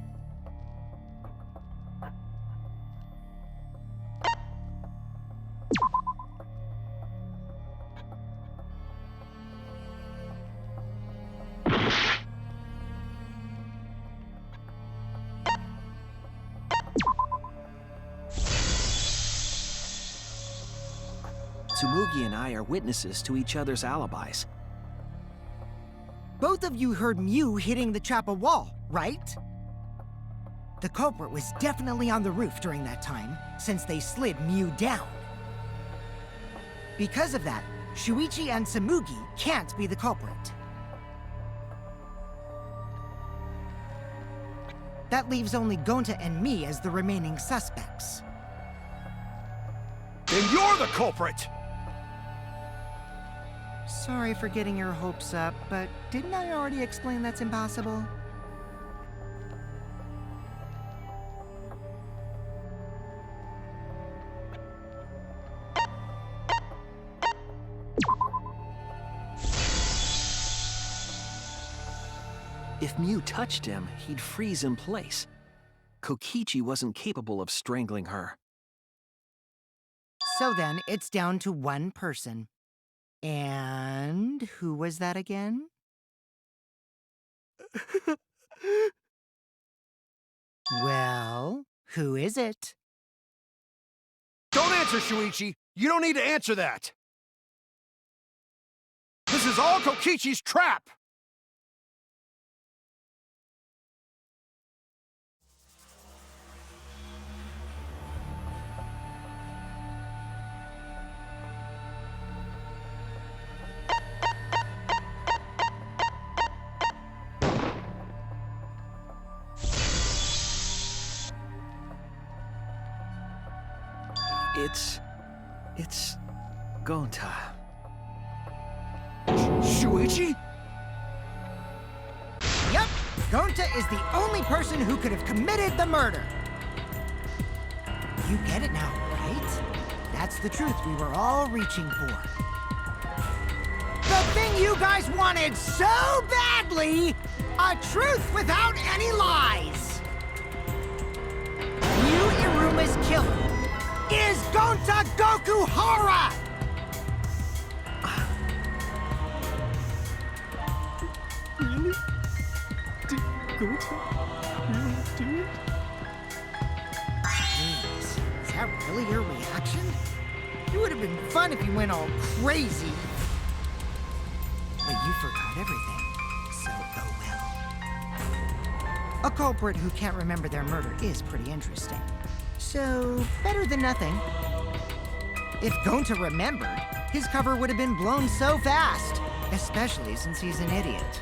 Tsumugi and I are witnesses to each other's alibis. Both of you heard Mew hitting the chapel wall, right? The culprit was definitely on the roof during that time, since they slid Mew down. Because of that, Shuichi and Samugi can't be the culprit. That leaves only Gonta and me as the remaining suspects. Then you're the culprit! Sorry for getting your hopes up, but didn't I already explain that's impossible? If Mew touched him, he'd freeze in place. Kokichi wasn't capable of strangling her. So then, it's down to one person. And who was that again? Well, who is it? Don't answer, Shuichi! You don't need to answer that! This is all Kokichi's trap! It's Gonta. Shuichi? Yep, Gonta is the only person who could have committed the murder. You get it now, right? That's the truth we were all reaching for. The thing you guys wanted so badly! A truth without any lies! Yu Iruma's killer is Gonta Gokuhara! Really? Did Gonta really do it? Jeez, is that really your reaction? It would have been fun if you went all crazy. But you forgot everything, so oh well. A culprit who can't remember their murder is pretty interesting. So, better than nothing. If Gonta remembered, his cover would have been blown so fast, especially since he's an idiot.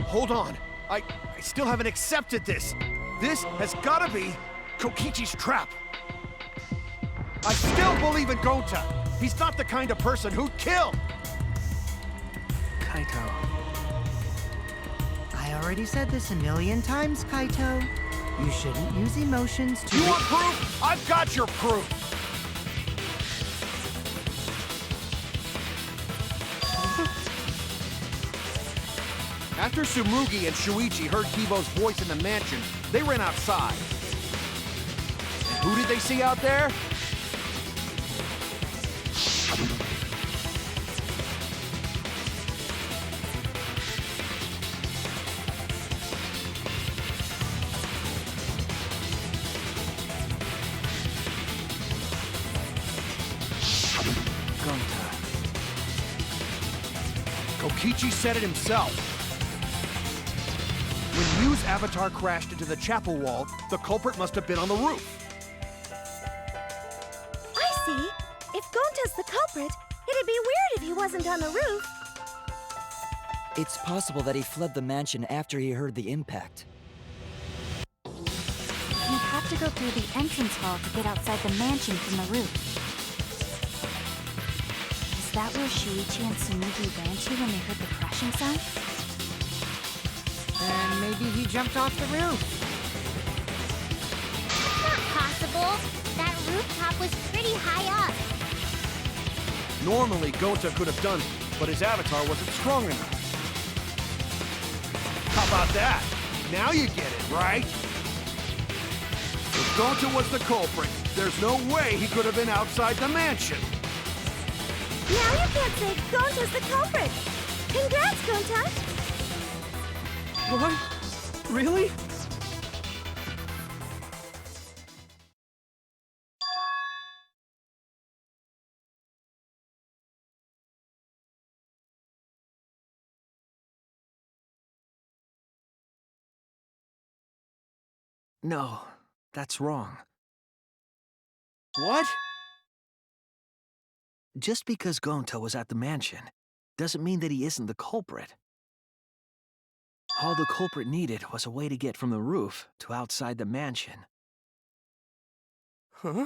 Hold on. I still haven't accepted this. This has gotta be Kokichi's trap. I still believe in Gonta. He's not the kind of person who'd kill. Kaito. I already said this a million times, Kaito. You shouldn't use emotions to— You want proof? I've got your proof. After Tsumugi and Shuichi heard Kibo's voice in the mansion, they ran outside. And who did they see out there? Gonta. Kokichi said it himself. When Mew's avatar crashed into the chapel wall, the culprit must have been on the roof. I see. If Gonta's the culprit, it'd be weird if he wasn't on the roof. It's possible that he fled the mansion after he heard the impact. You'd have to go through the entrance hall to get outside the mansion from the roof. Is that where Shuichi and Tsumugi ran to when they heard the crashing sound? And maybe he jumped off the roof. Not possible. That rooftop was pretty high up. Normally, Gonta could have done it, but his avatar wasn't strong enough. How about that? Now you get it, right? If Gonta was the culprit, there's no way he could have been outside the mansion. Now you can't say Gonta's the culprit. Congrats, Gonta. What? Really? No, that's wrong. What? Just because Gonta was at the mansion doesn't mean that he isn't the culprit. All the culprit needed was a way to get from the roof to outside the mansion. Huh?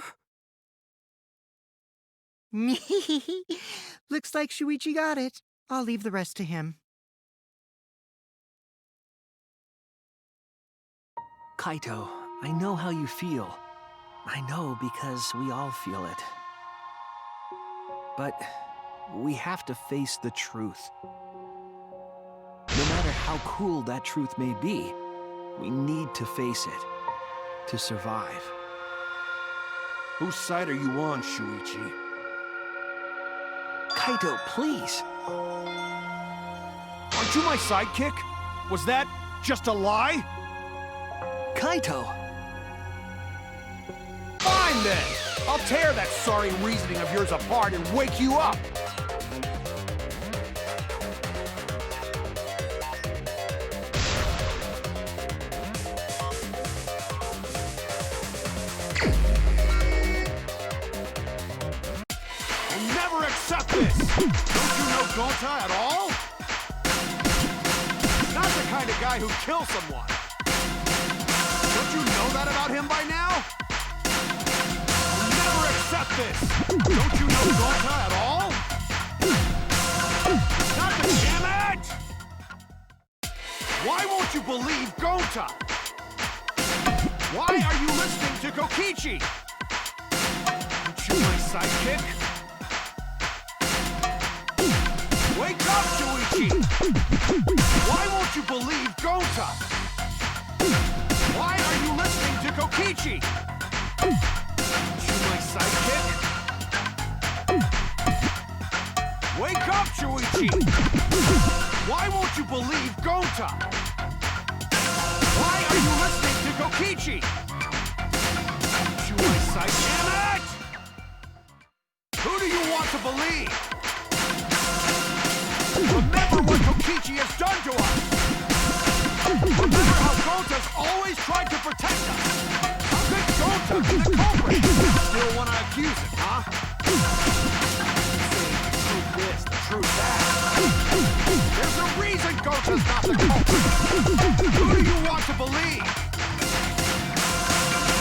Looks like Shuichi got it. I'll leave the rest to him. Kaito, I know how you feel. I know because we all feel it. But we have to face the truth. No matter how cruel that truth may be, we need to face it to survive. Whose side are you on, Shuichi? Kaito, please! Aren't you my sidekick? Was that just a lie? Kaito! Fine then! I'll tear that sorry reasoning of yours apart and wake you up! I'll never accept this! Don't you know Gonta at all? Not the kind of guy who kills someone. Don't you know that about him by now? I'll never accept this! Don't you know Gonta at all? Not the damn it! Why won't you believe Gonta? Why are you listening to Kokichi? Aren't you my sidekick? Wake up, Shuichi! Why won't you believe Gonta? Why are you listening to Kokichi? Aren't you my sidekick? Wake up, Shuichi! Why won't you believe Gonta? Why are you listening to Kokichi? Aren't you my sidekick? Damn it! Who do you want to believe? Remember what Kokichi has done to us! Remember how Gonta's always tried to protect us! How could Gonta be the culprit? Still want to accuse him, huh? Say the truth this, the truth that. There's a reason Gonta's not the culprit! Who do you want to believe?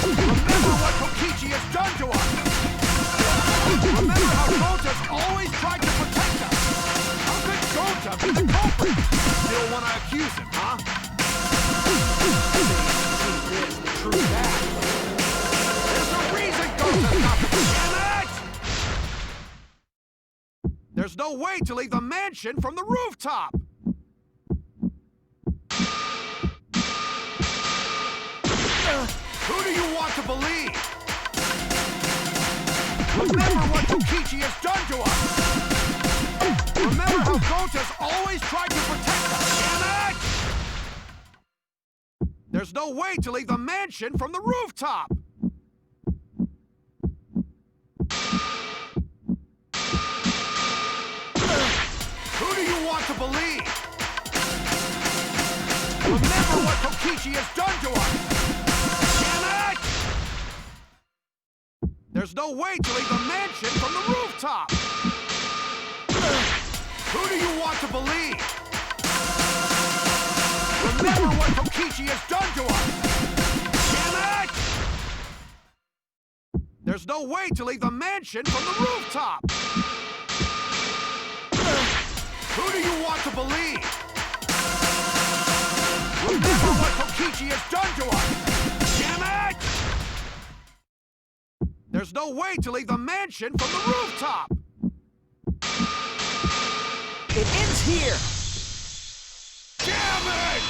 Remember what Kokichi has done to us! Remember how Gonta's always tried to protect us! How could Gonta be the culprit? Still want to accuse him, huh? Say the truth this, the truth that. There's a reason Gonta's not the damn it! There's no way to leave the mansion from the rooftop! Who do you want to believe? Remember what Kokichi has done to us! Remember how Gonta's always tried to protect us, damn it! There's no way to leave the mansion from the rooftop! Who do you want to believe? Remember what Kokichi has done to us! Damn it! There's no way to leave the mansion from the rooftop! Who do you want to believe? Remember what Kokichi has done to us! Damn it! There's no way to leave the mansion from the rooftop! Who do you want to believe? Remember what Kokichi has done to us! Damn it! There's no way to leave the mansion from the rooftop! It ends here! Damn it!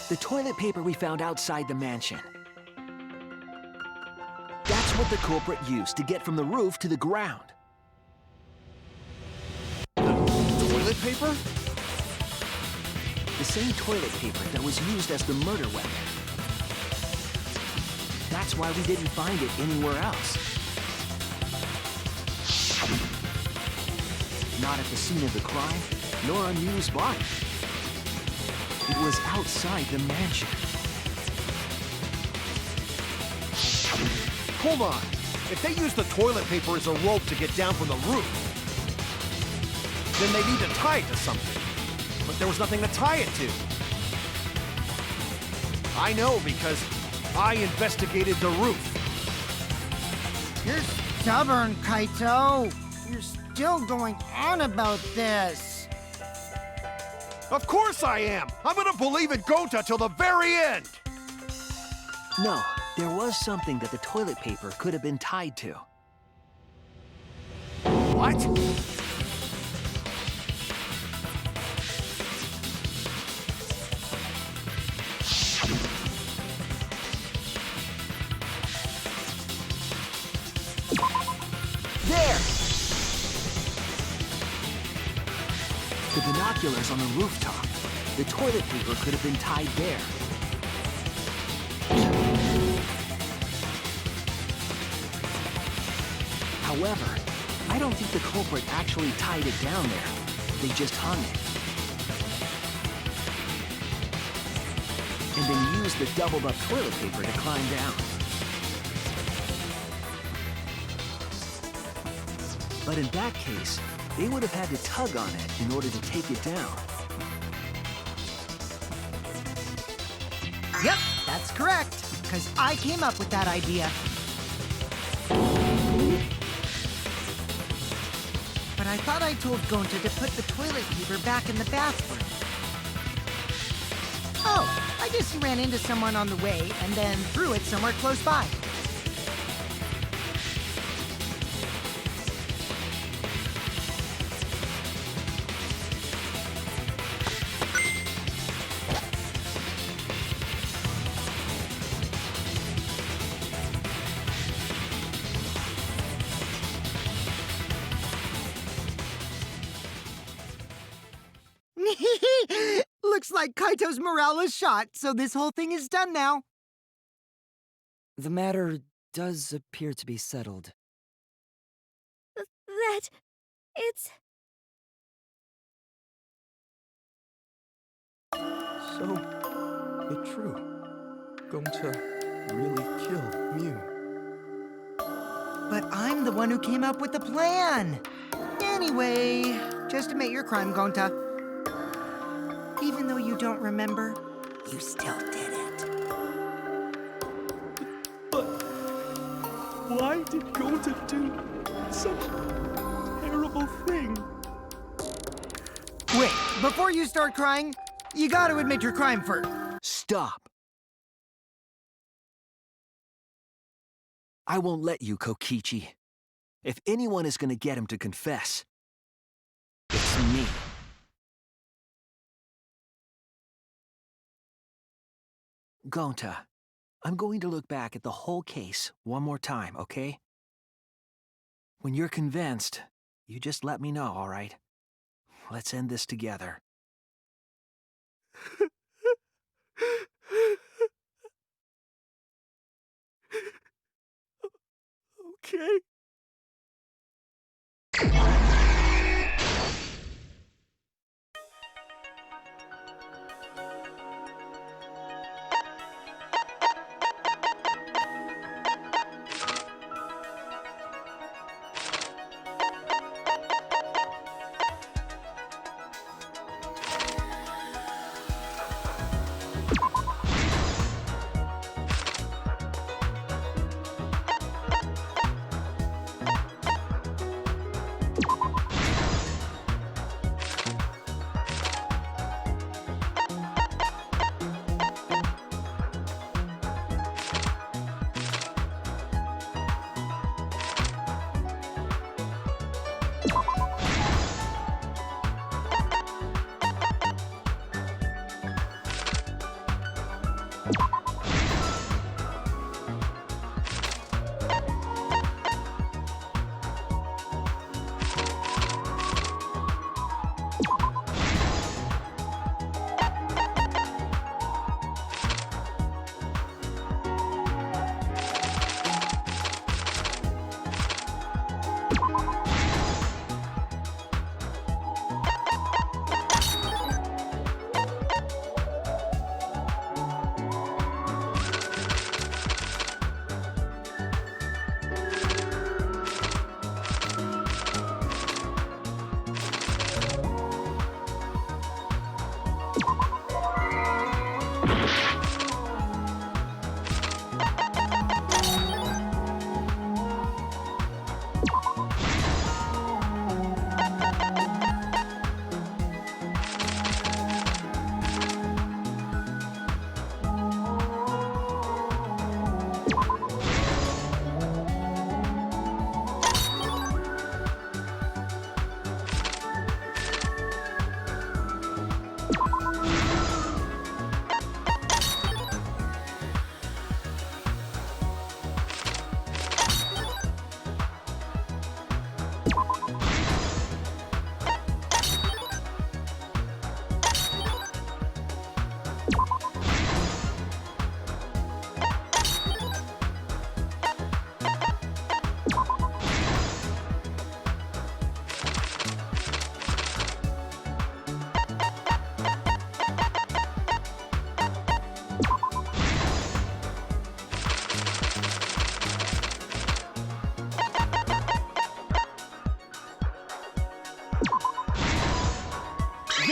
The toilet paper we found outside the mansion. That's what the culprit used to get from the roof to the ground. Toilet paper? The same toilet paper that was used as the murder weapon. That's why we didn't find it anywhere else. Not at the scene of the crime, nor on Yu's body. It was outside the mansion. Hold on. If they used the toilet paper as a rope to get down from the roof, then they need to tie it to something. But there was nothing to tie it to. I know because I investigated the roof. You're stubborn, Kaito. You're still going on about this. Of course I am! I'm gonna believe in Gonta till the very end! No, there was something that the toilet paper could have been tied to. What? There! The binoculars on the rooftop. The toilet paper could have been tied there. However, I don't think the culprit actually tied it down there. They just hung it. And then used the doubled up toilet paper to climb down. But in that case, they would have had to tug on it in order to take it down. Yep, that's correct. Because I came up with that idea. But I thought I told Gonta to put the toilet paper back in the bathroom. Oh, I just ran into someone on the way and then threw it somewhere close by. Looks like Kaito's morale is shot, so this whole thing is done now. The matter does appear to be settled. That... it's... So, it's true. Going to really kill Mew. But I'm the one who came up with the plan. Anyway, just admit your crime, Gonta. Even though you don't remember, you still did it. But why did Gonta do such a terrible thing? Wait, before you start crying, you gotta admit your crime first. Stop! I won't let you, Kokichi. If anyone is gonna get him to confess, it's me. Gonta, I'm going to look back at the whole case one more time, okay? When you're convinced, you just let me know, all right? Let's end this together. Okay.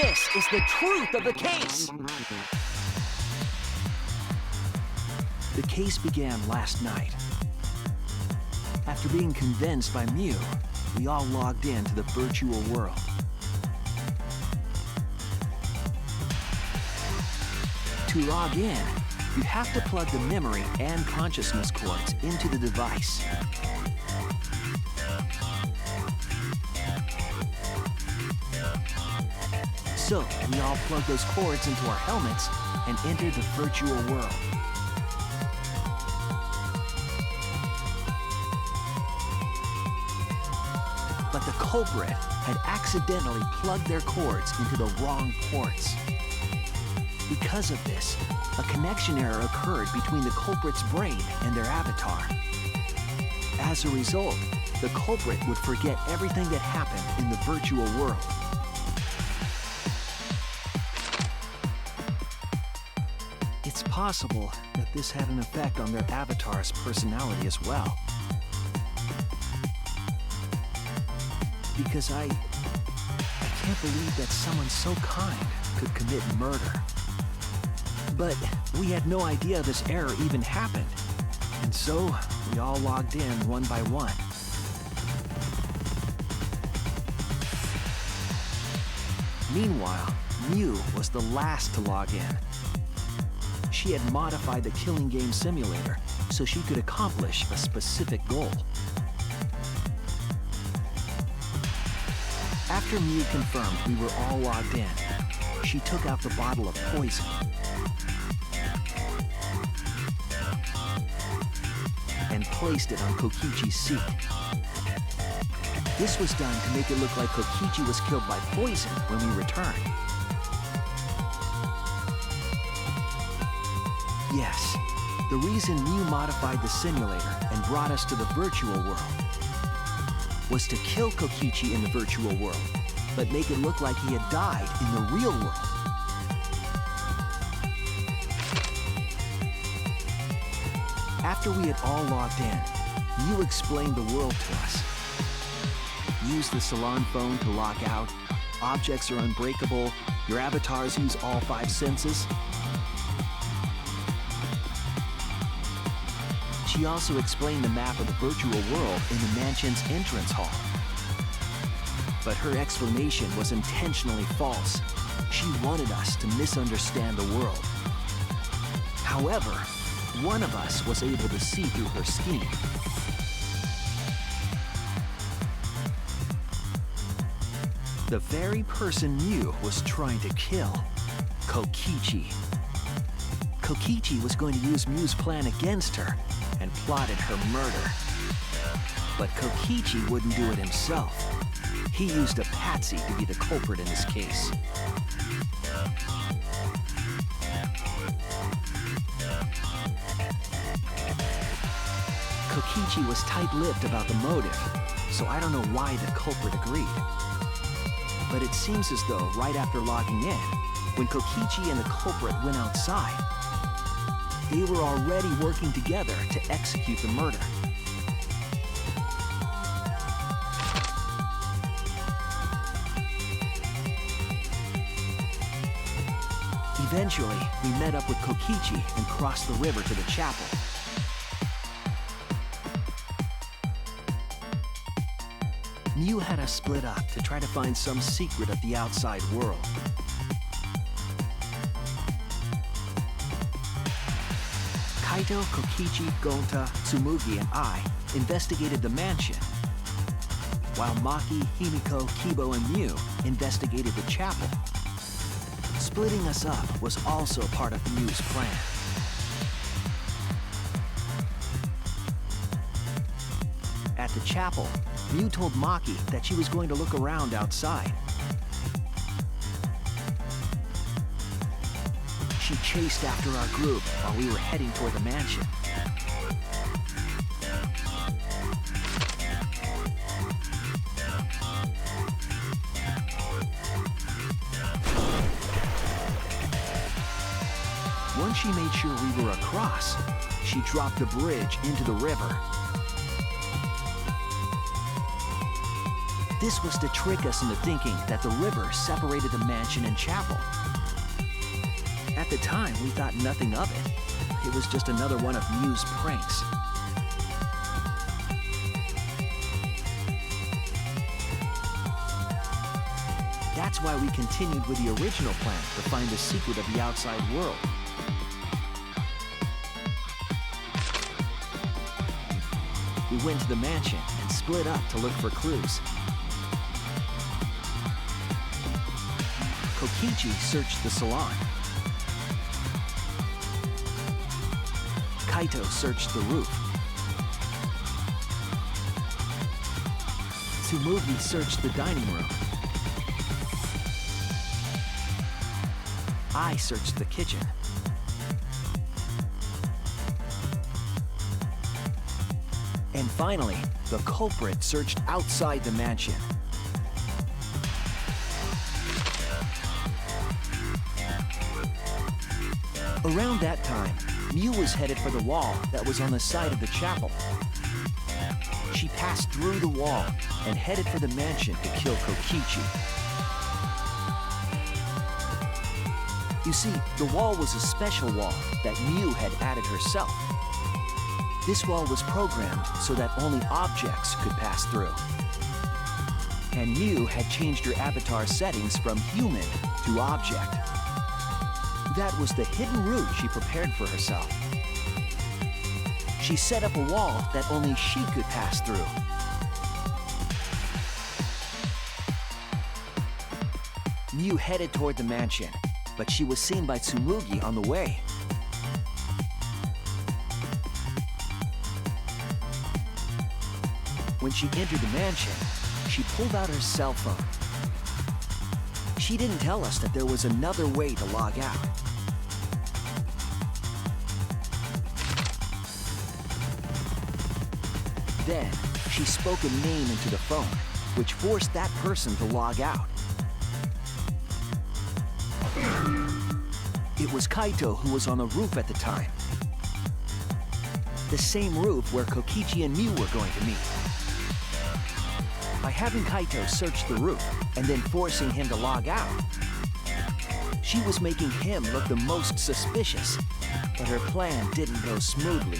This is the truth of the case! The case began last night. After being convinced by Mew, we all logged into the virtual world. To log in, you have to plug the memory and consciousness cords into the device. So, we all plug those cords into our helmets and enter the virtual world. But the culprit had accidentally plugged their cords into the wrong ports. Because of this, a connection error occurred between the culprit's brain and their avatar. As a result, the culprit would forget everything that happened in the virtual world. It's possible that this had an effect on their avatar's personality as well. Because I can't believe that someone so kind could commit murder. But we had no idea this error even happened. And so, we all logged in one by one. Meanwhile, Mew was the last to log in. She had modified the killing game simulator so she could accomplish a specific goal. After Mew confirmed we were all logged in, she took out the bottle of poison. And placed it on Kokichi's seat. This was done to make it look like Kokichi was killed by poison when we returned. Yes, the reason Mew modified the simulator and brought us to the virtual world was to kill Kokichi in the virtual world, but make it look like he had died in the real world. After we had all logged in, Mew explained the world to us. Use the salon phone to log out, objects are unbreakable, your avatars use all 5 senses. She also explained the map of the virtual world in the mansion's entrance hall. But her explanation was intentionally false. She wanted us to misunderstand the world. However, one of us was able to see through her scheme. The very person Mew was trying to kill, Kokichi. Kokichi was going to use Mew's plan against her and plotted her murder. But Kokichi wouldn't do it himself. He used a patsy to be the culprit in this case. Kokichi was tight-lipped about the motive, so I don't know why the culprit agreed. But it seems as though right after logging in, when Kokichi and the culprit went outside, they were already working together to execute the murder. Eventually, we met up with Kokichi and crossed the river to the chapel. Mew had us split up to try to find some secret of the outside world. Kaito, Kokichi, Gonta, Tsumugi, and I investigated the mansion, while Maki, Himiko, Kibo, and Mew investigated the chapel. Splitting us up was also part of Mew's plan. At the chapel, Mew told Maki that she was going to look around outside. She chased after our group while we were heading toward the mansion. Once she made sure we were across, she dropped the bridge into the river. This was to trick us into thinking that the river separated the mansion and chapel. At the time, we thought nothing of it. It was just another one of Mew's pranks. That's why we continued with the original plan to find the secret of the outside world. We went to the mansion and split up to look for clues. Kokichi searched the salon. Kaito searched the roof. Tsumugi searched the dining room. I searched the kitchen. And finally, the culprit searched outside the mansion. Around that time, Mew was headed for the wall that was on the side of the chapel. She passed through the wall and headed for the mansion to kill Kokichi. You see, the wall was a special wall that Mew had added herself. This wall was programmed so that only objects could pass through. And Mew had changed her avatar settings from human to object. That was the hidden route she prepared for herself. She set up a wall that only she could pass through. Mew headed toward the mansion, but she was seen by Tsumugi on the way. When she entered the mansion, she pulled out her cell phone. She didn't tell us that there was another way to log out. Then, she spoke a name into the phone, which forced that person to log out. It was Kaito who was on the roof at the time. The same roof where Kokichi and Mew were going to meet. By having Kaito search the roof and then forcing him to log out, she was making him look the most suspicious, but her plan didn't go smoothly.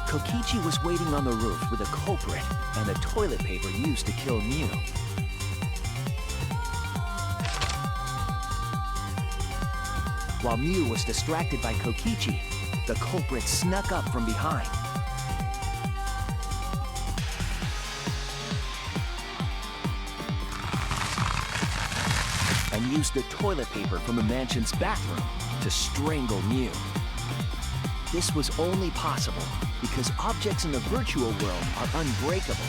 Kokichi was waiting on the roof with a culprit and the toilet paper used to kill Mew. While Mew was distracted by Kokichi, the culprit snuck up from behind. And used the toilet paper from the mansion's bathroom to strangle Mew. This was only possible because objects in the virtual world are unbreakable.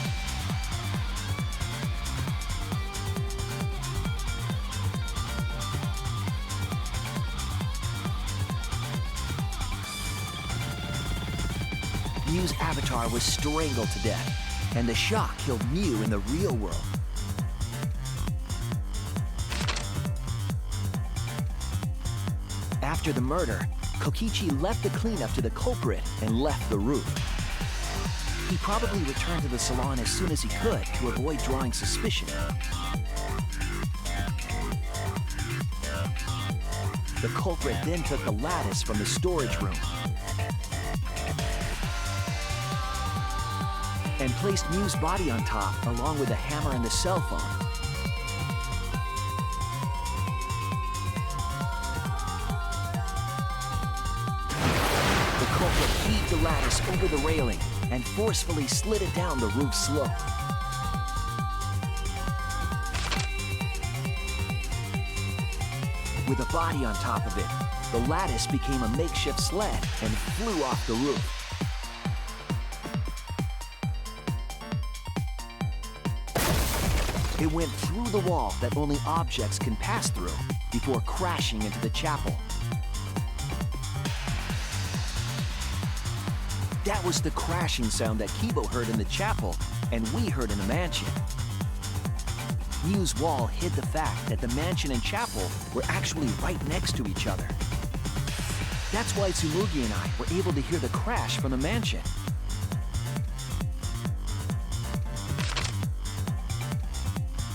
Mew's avatar was strangled to death, and the shock killed Mew in the real world. After the murder, Kokichi left the cleanup to the culprit and left the roof. He probably returned to the salon as soon as he could to avoid drawing suspicion. The culprit then took the lattice from the storage room and placed Mew's body on top along with the hammer and the cell phone. The culprit heaved the lattice over the railing and forcefully slid it down the roof slope. With a body on top of it, the lattice became a makeshift sled and flew off the roof. It went through the wall that only objects can pass through before crashing into the chapel. That was the crashing sound that Kibo heard in the chapel and we heard in the mansion. Mew's wall hid the fact that the mansion and chapel were actually right next to each other. That's why Tsumugi and I were able to hear the crash from the mansion.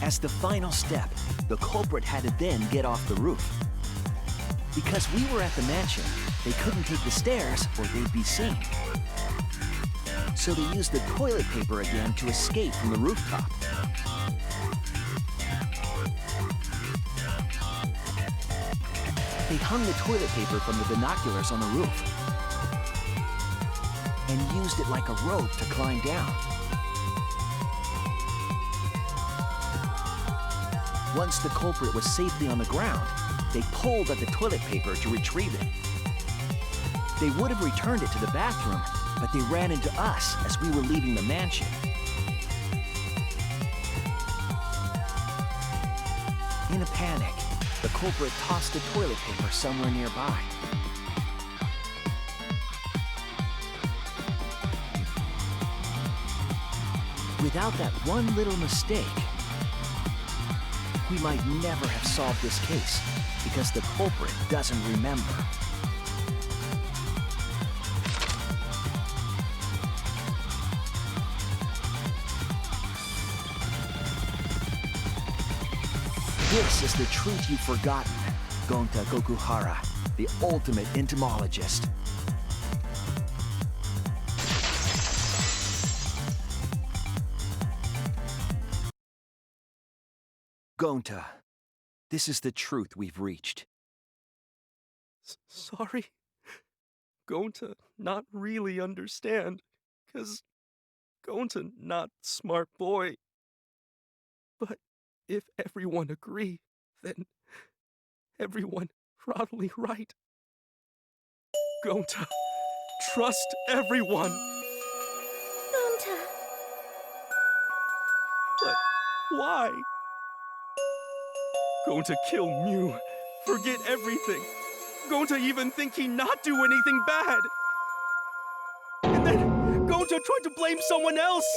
As the final step, the culprit had to then get off the roof. Because we were at the mansion, they couldn't take the stairs or they'd be seen. So they used the toilet paper again to escape from the rooftop. They hung the toilet paper from the binoculars on the roof and used it like a rope to climb down. Once the culprit was safely on the ground, they pulled at the toilet paper to retrieve it. They would have returned it to the bathroom, but they ran into us as we were leaving the mansion. In a panic, the culprit tossed the toilet paper somewhere nearby. Without that one little mistake, we might never have solved this case because the culprit doesn't remember. This is the truth you've forgotten, Gonta Gokuhara, the ultimate entomologist. Gonta, this is the truth we've reached. Sorry. Gonta not really understand, 'cause Gonta not smart boy. But if everyone agree, then everyone probably right. Gonta, trust everyone. Gonta. But why? Gonta kill Mew, forget everything. Gonta even think he not do anything bad. And then Gonta tried to blame someone else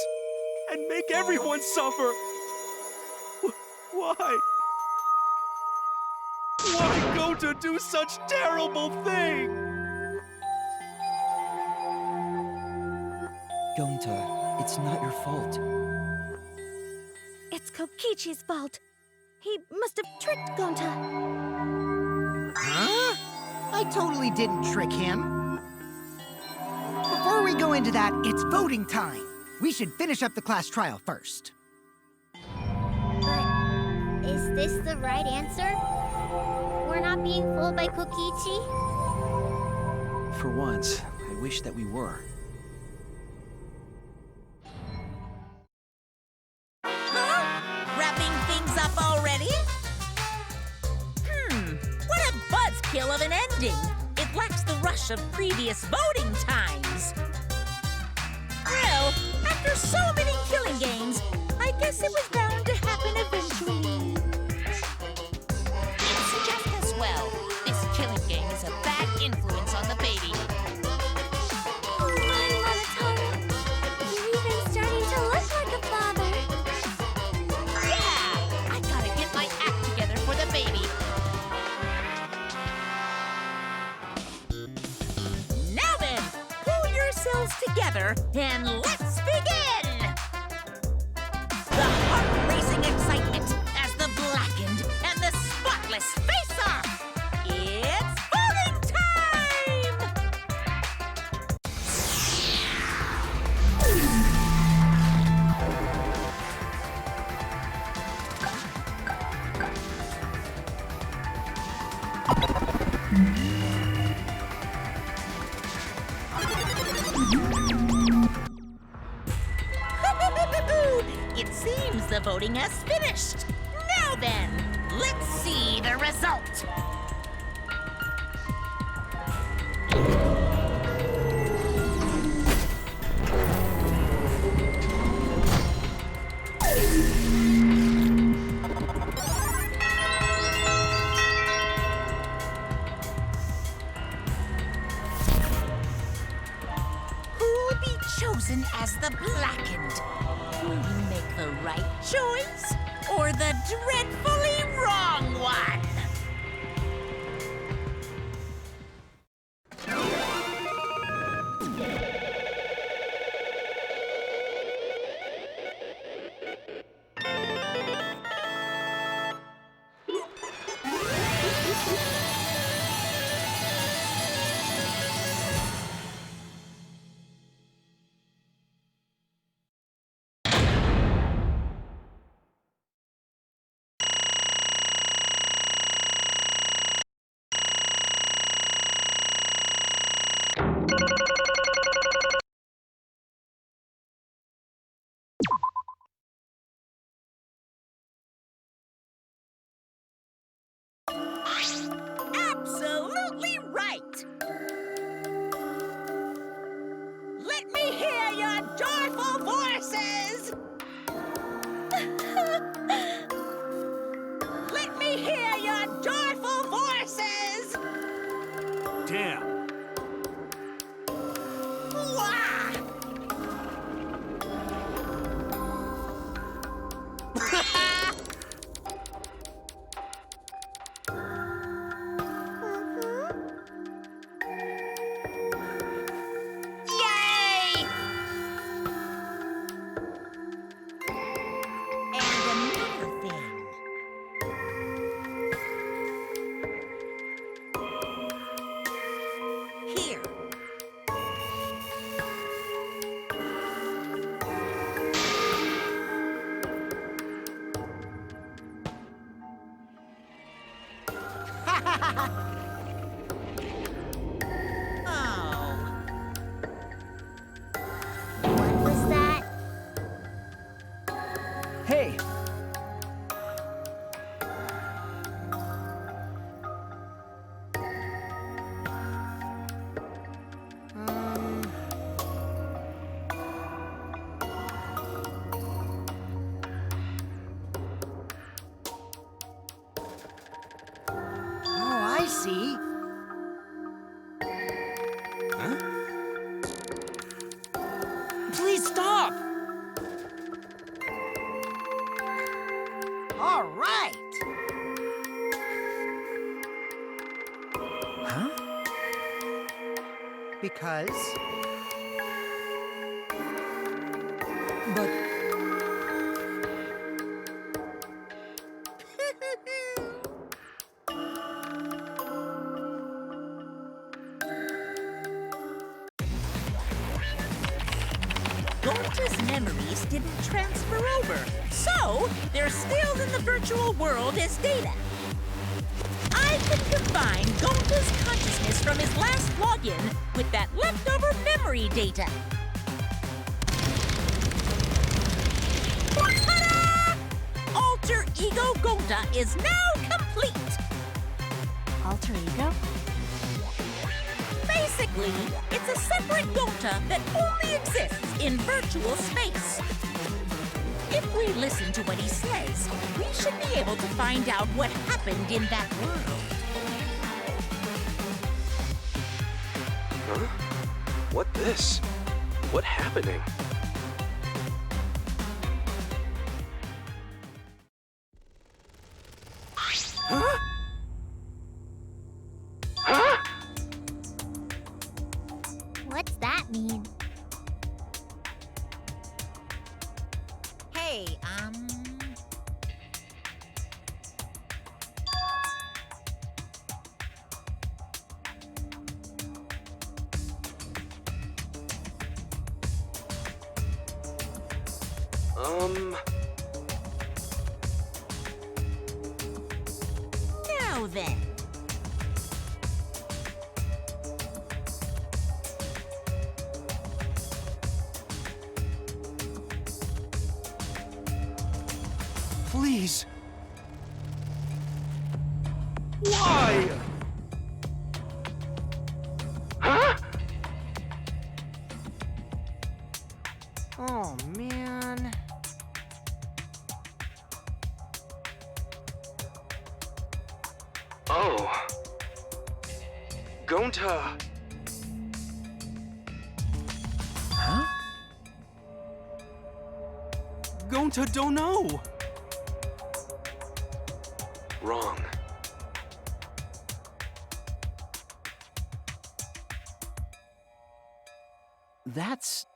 and make everyone suffer. Why? Why Gonta do such terrible thing? Gonta, it's not your fault. It's Kokichi's fault. He must have tricked Gonta. Huh? I totally didn't trick him. Before we go into that, it's voting time. We should finish up the class trial first. But is this the right answer? We're not being fooled by Kokichi? For once, I wish that we were. Wrapping things up already? What a buzzkill of an ending! It lacks the rush of previous voting times. Well, after so many killing games, I guess it was bound to happen eventually. It's just as well. This killing game is a bad influence on the baby. Oh my, Monotone. You're even starting to look like a father. Yeah! I gotta get my act together for the baby. Now then, pull yourselves together and let's begin! The heart-racing excitement as the blackened and the spotless face off! It's voting time! It seems the voting has finished. Now then, let's see the result. Who will be chosen as the blackened? Will you make the right choice or the dreadfully wrong one. Absolutely right! Let me hear your joyful voices! Let me hear your joyful voices! Damn. Wah! Yay! And another thing. Here. Oh. What was that? Hey! Oh, I see. Please stop! All right. Huh? Because But Gonta's memories didn't transfer over, so they're still in the virtual world as data. I can combine Gonta's consciousness from his last login with that leftover memory data. Ta-da! Alter Ego Gonta is now complete! Alter ego? Basically, it's a separate Gonta that only exists in virtual space. If we listen to what he says, we should be able to find out what happened in that world. Huh? What this? What happening? Huh? Huh? What's that mean? Hey, Now then. Please. Why? Huh? Oh, man. Oh. Gonta. Huh? Gonta don't know. wrong. That's...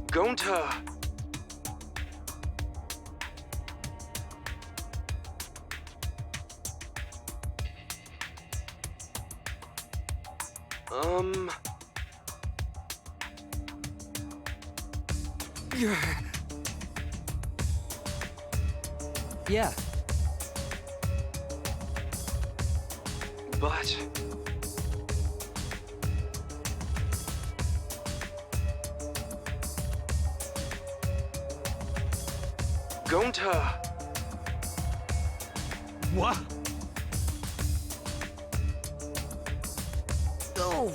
Gonta! Yeah. But... Gonta! What? Oh!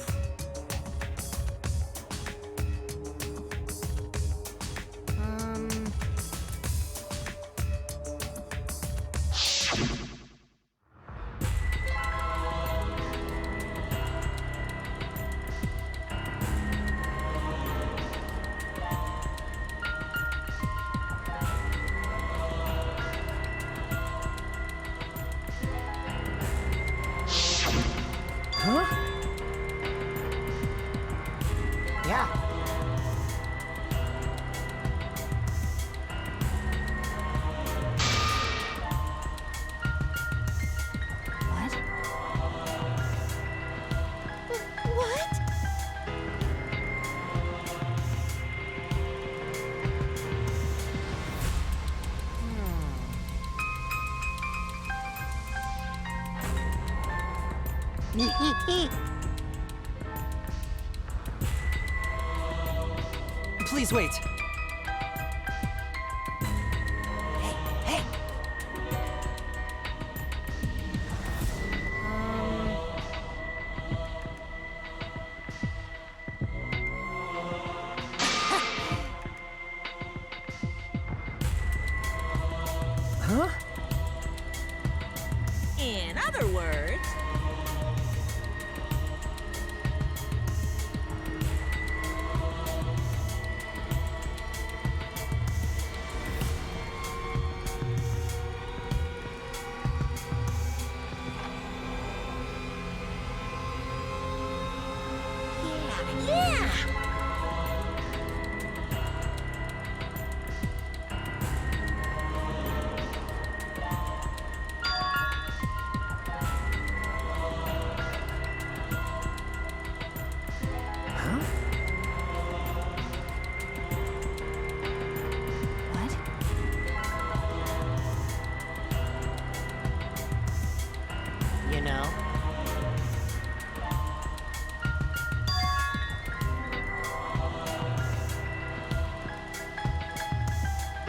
Huh? Yeah. What? What? Please wait. Huh? In other words, yeah! Huh? What? You know?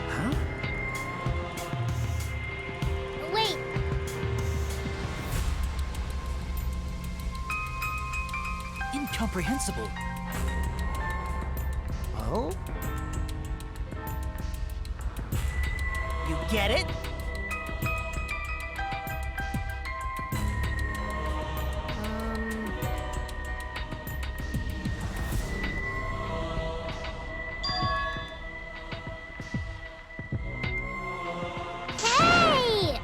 Huh? Wait! Incomprehensible. Oh? You get it? Hey!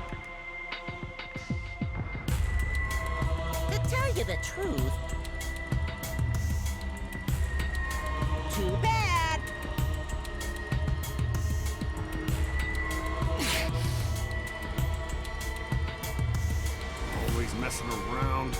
To tell you the truth, too bad. Always messing around.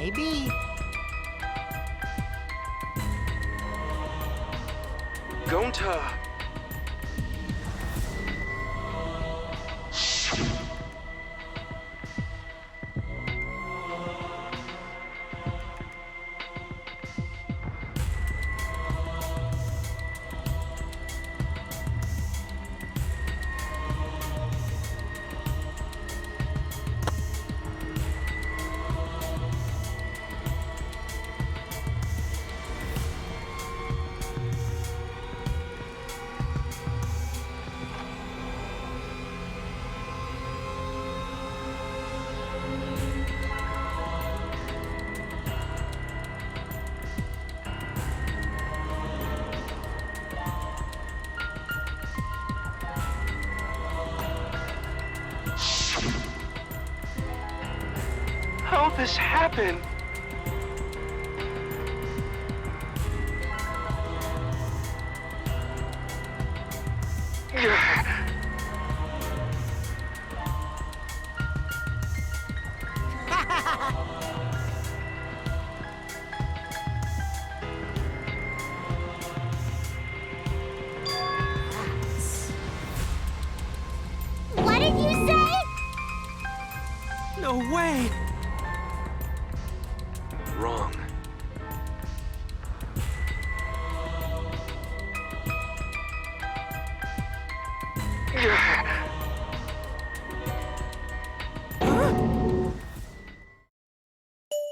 Maybe. Gonta. How'd this happen? What did you say? No way! Wrong.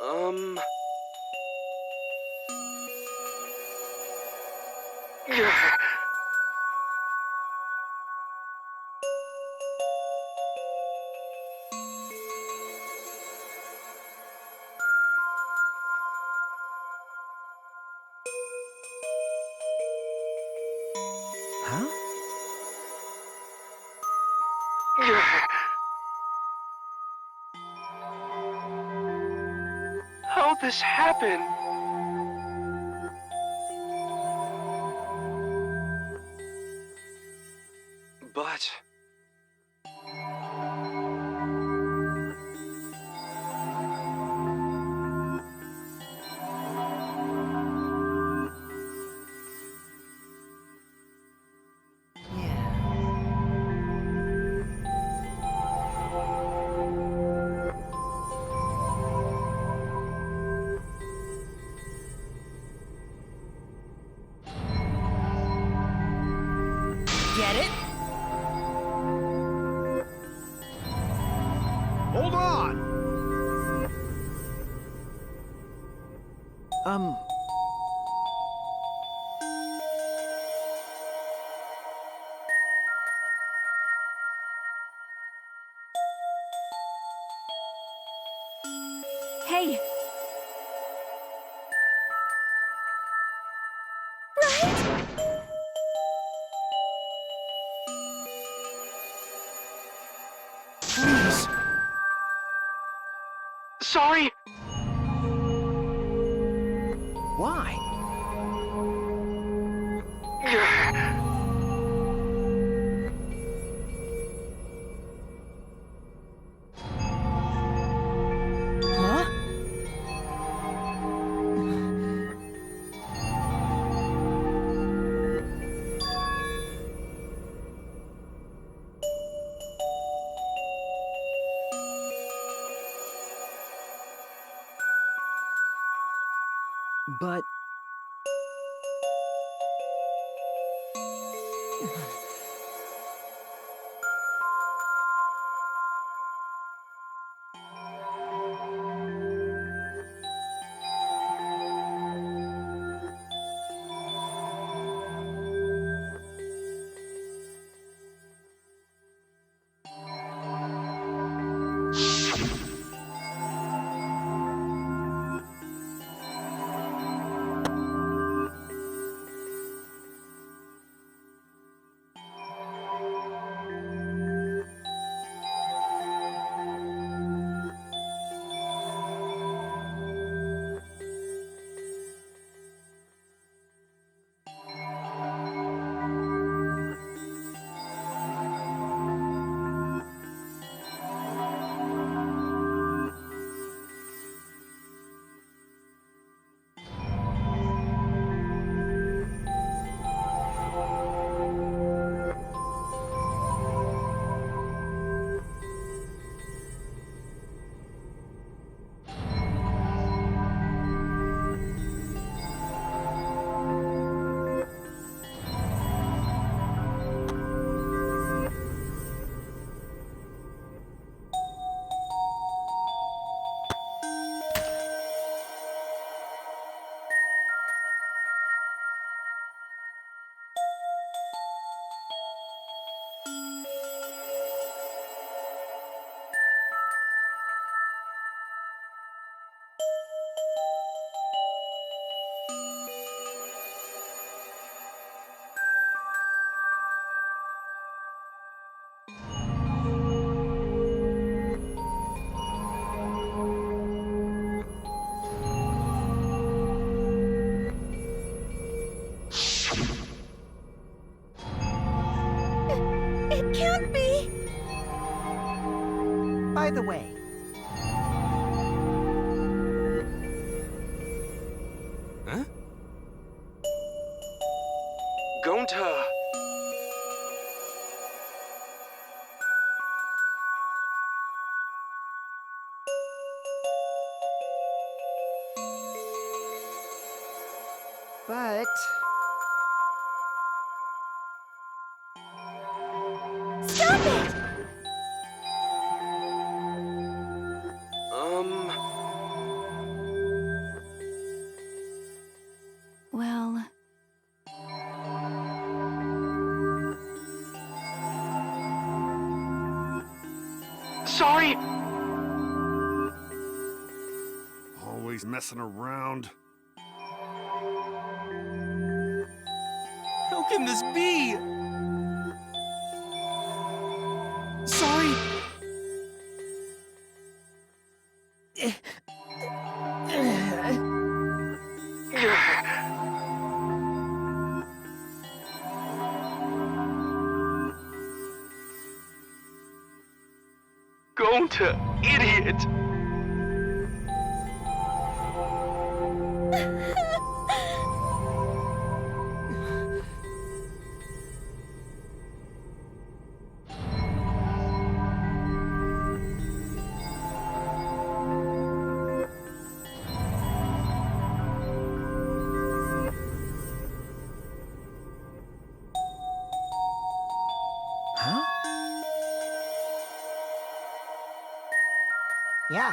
Um... Huh? How'd this happen? But... Get it? Hold on! Hey! Please. Sorry. Why? Huh? But... the way. Huh? Gonta! But... Stop it! Well, Sorry! Always messing around. How can this be? Sorry! Gonta, idiot! Huh? Yeah.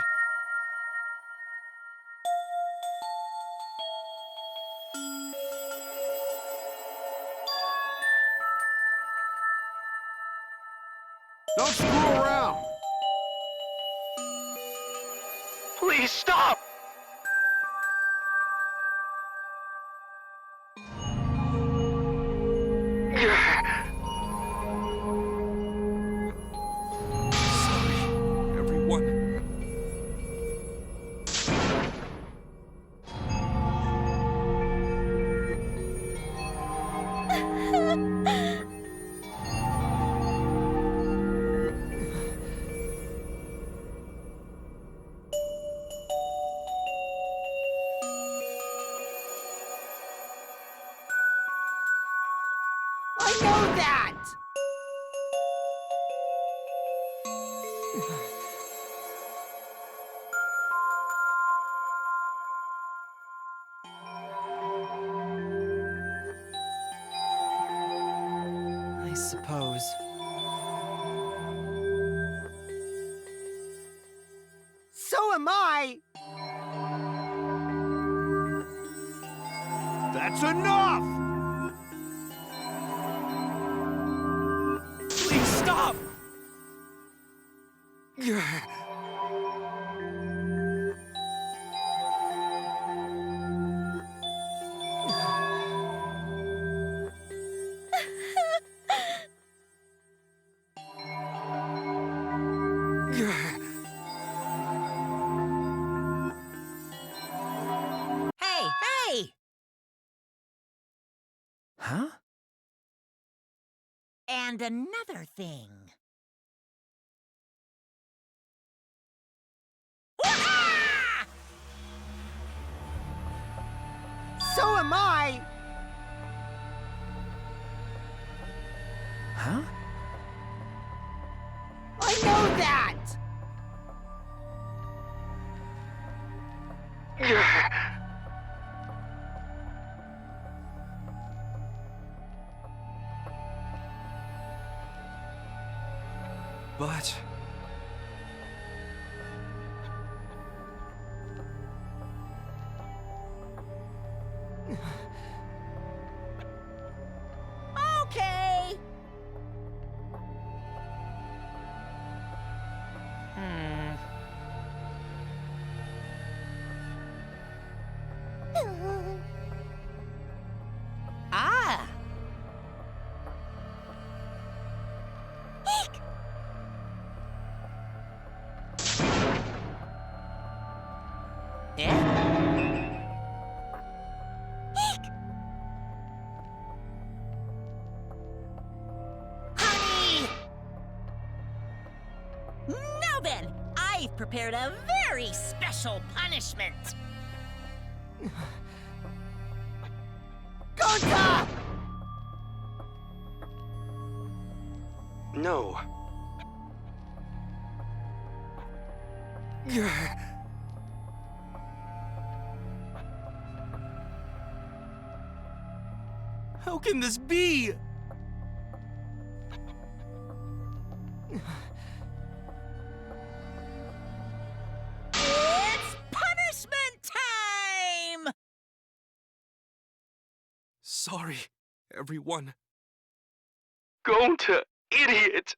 Don't screw around! Please stop! Sorry, everyone. I know that! I suppose. So am I! That's enough! Please stop! Hey, hey! Huh? And another thing. Wah-ah! So am I! Huh? I know that! But... Okay. Ah. Honey! Now then, I've prepared a very special punishment. Gonta! No. How can this be? It's punishment time! Sorry, everyone. Gonta, idiot!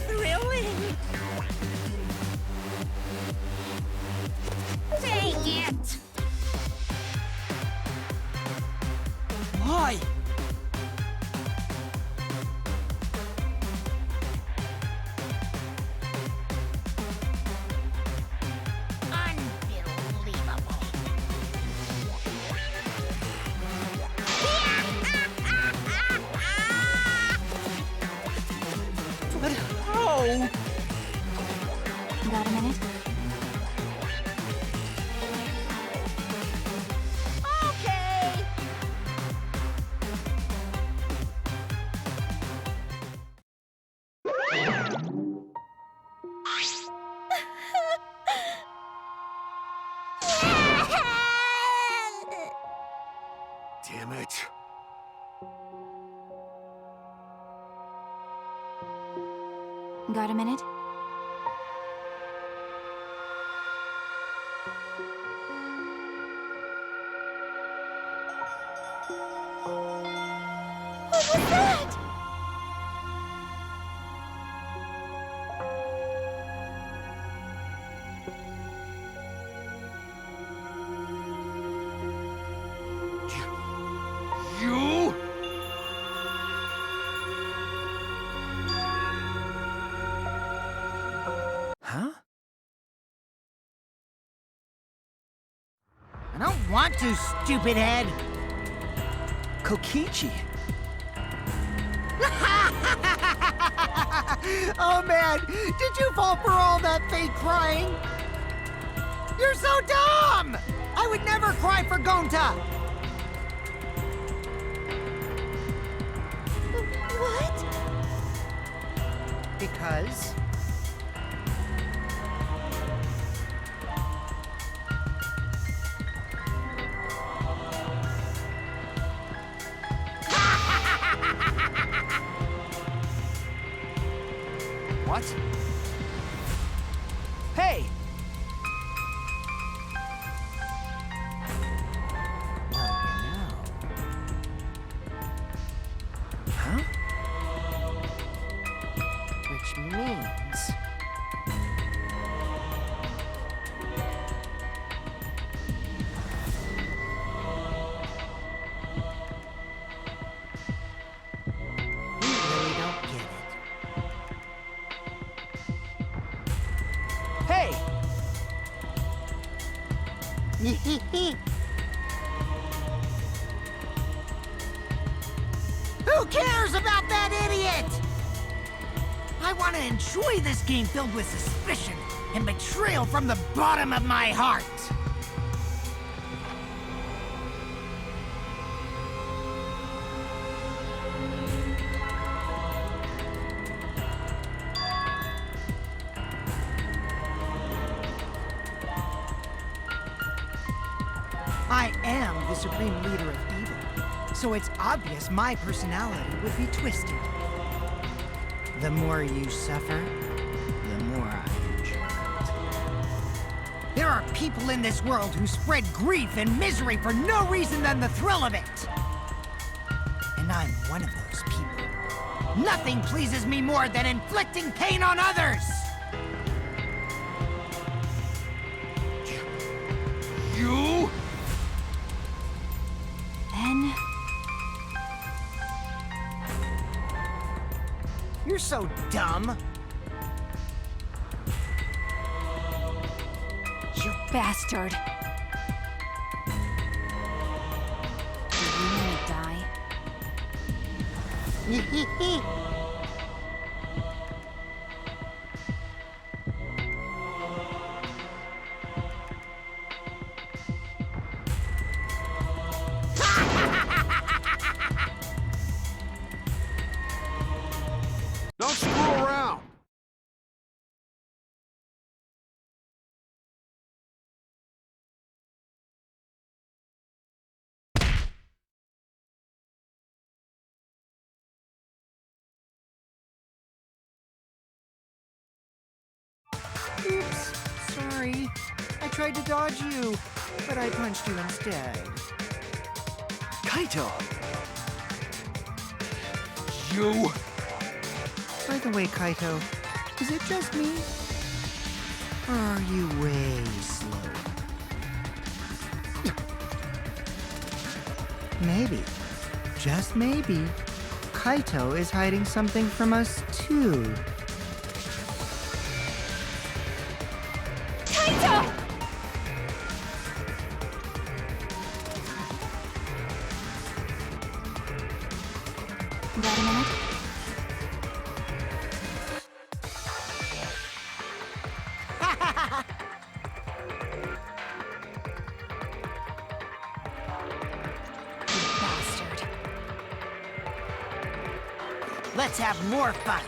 Thrilling! Dang it! Why? Unbelievable! But how? Got a minute? Okay! Damn it. Got a minute? What was that? You? Huh? I don't want to, stupid head. Kokichi! Oh man, did you fall for all that fake crying? You're so dumb! I would never cry for Gonta! What? Because... What? Hey! Well, you know. Huh? Which means... We really don't get it. Hey! Who cares about that idiot? I want to enjoy this game filled with suspicion and betrayal from the bottom of my heart. I am the supreme leader of evil, so it's obvious my personality would be twisted. The more you suffer, the more I enjoy it. There are people in this world who spread grief and misery for no reason than the thrill of it. And I'm one of those people. Nothing pleases me more than inflicting pain on others! You? Then... You're so dumb. You bastard! Do you want to die? Don't screw around! Oops, sorry. I tried to dodge you, but I punched you instead. Kaito! You? By the way, Kaito, is it just me? Or are you way slow? Maybe, just maybe, Kaito is hiding something from us too. Kaito! Got a minute? You bastard. Let's have more fun.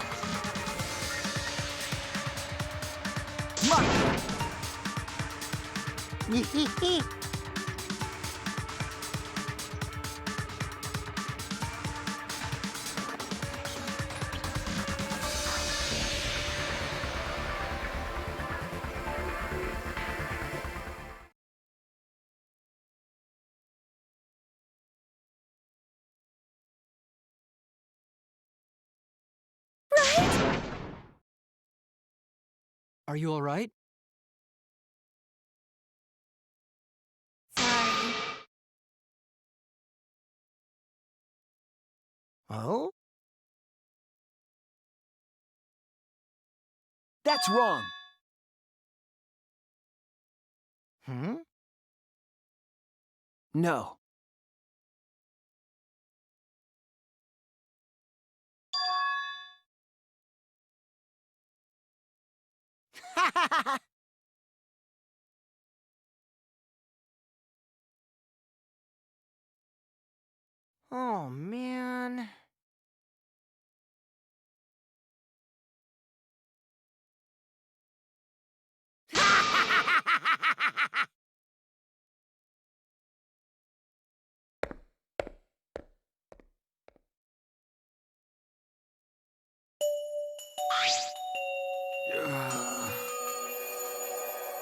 Are you alright? Sorry. Oh? That's wrong! Hmm? No. Oh, man.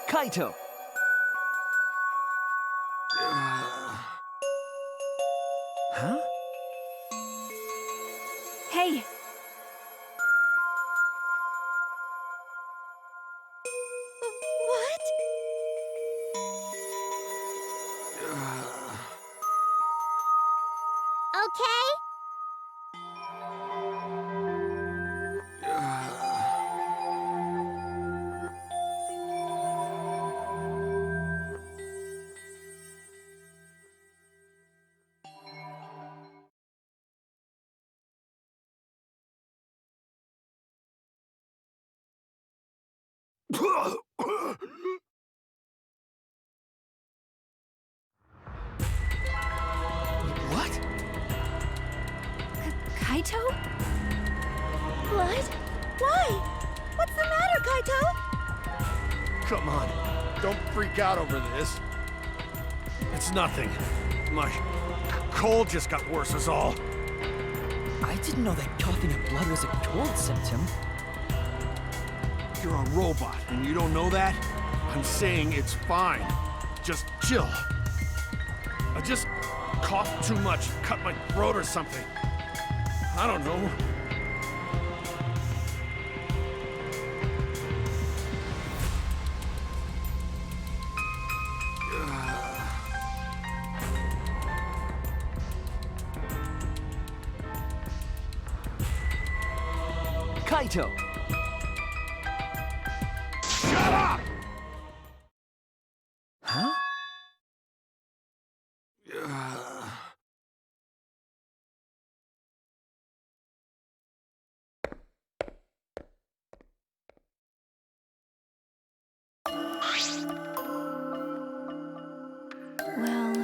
Kaito! Huh? Hey! What? Kaito? What? Why? What's the matter, Kaito? Come on, don't freak out over this. It's nothing. My cold just got worse is all. I didn't know that coughing up blood was a cold symptom. You're a robot, and you don't know that? I'm saying it's fine. Just chill. I just coughed too much, cut my throat or something. I don't know. Kaito! Shut up! Huh? Well,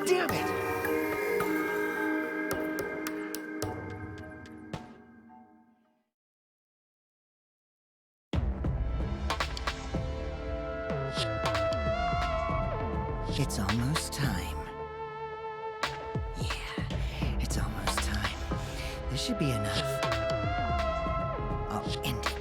Damn it! It's almost time. Yeah, it's almost time. This should be enough. I'll end it.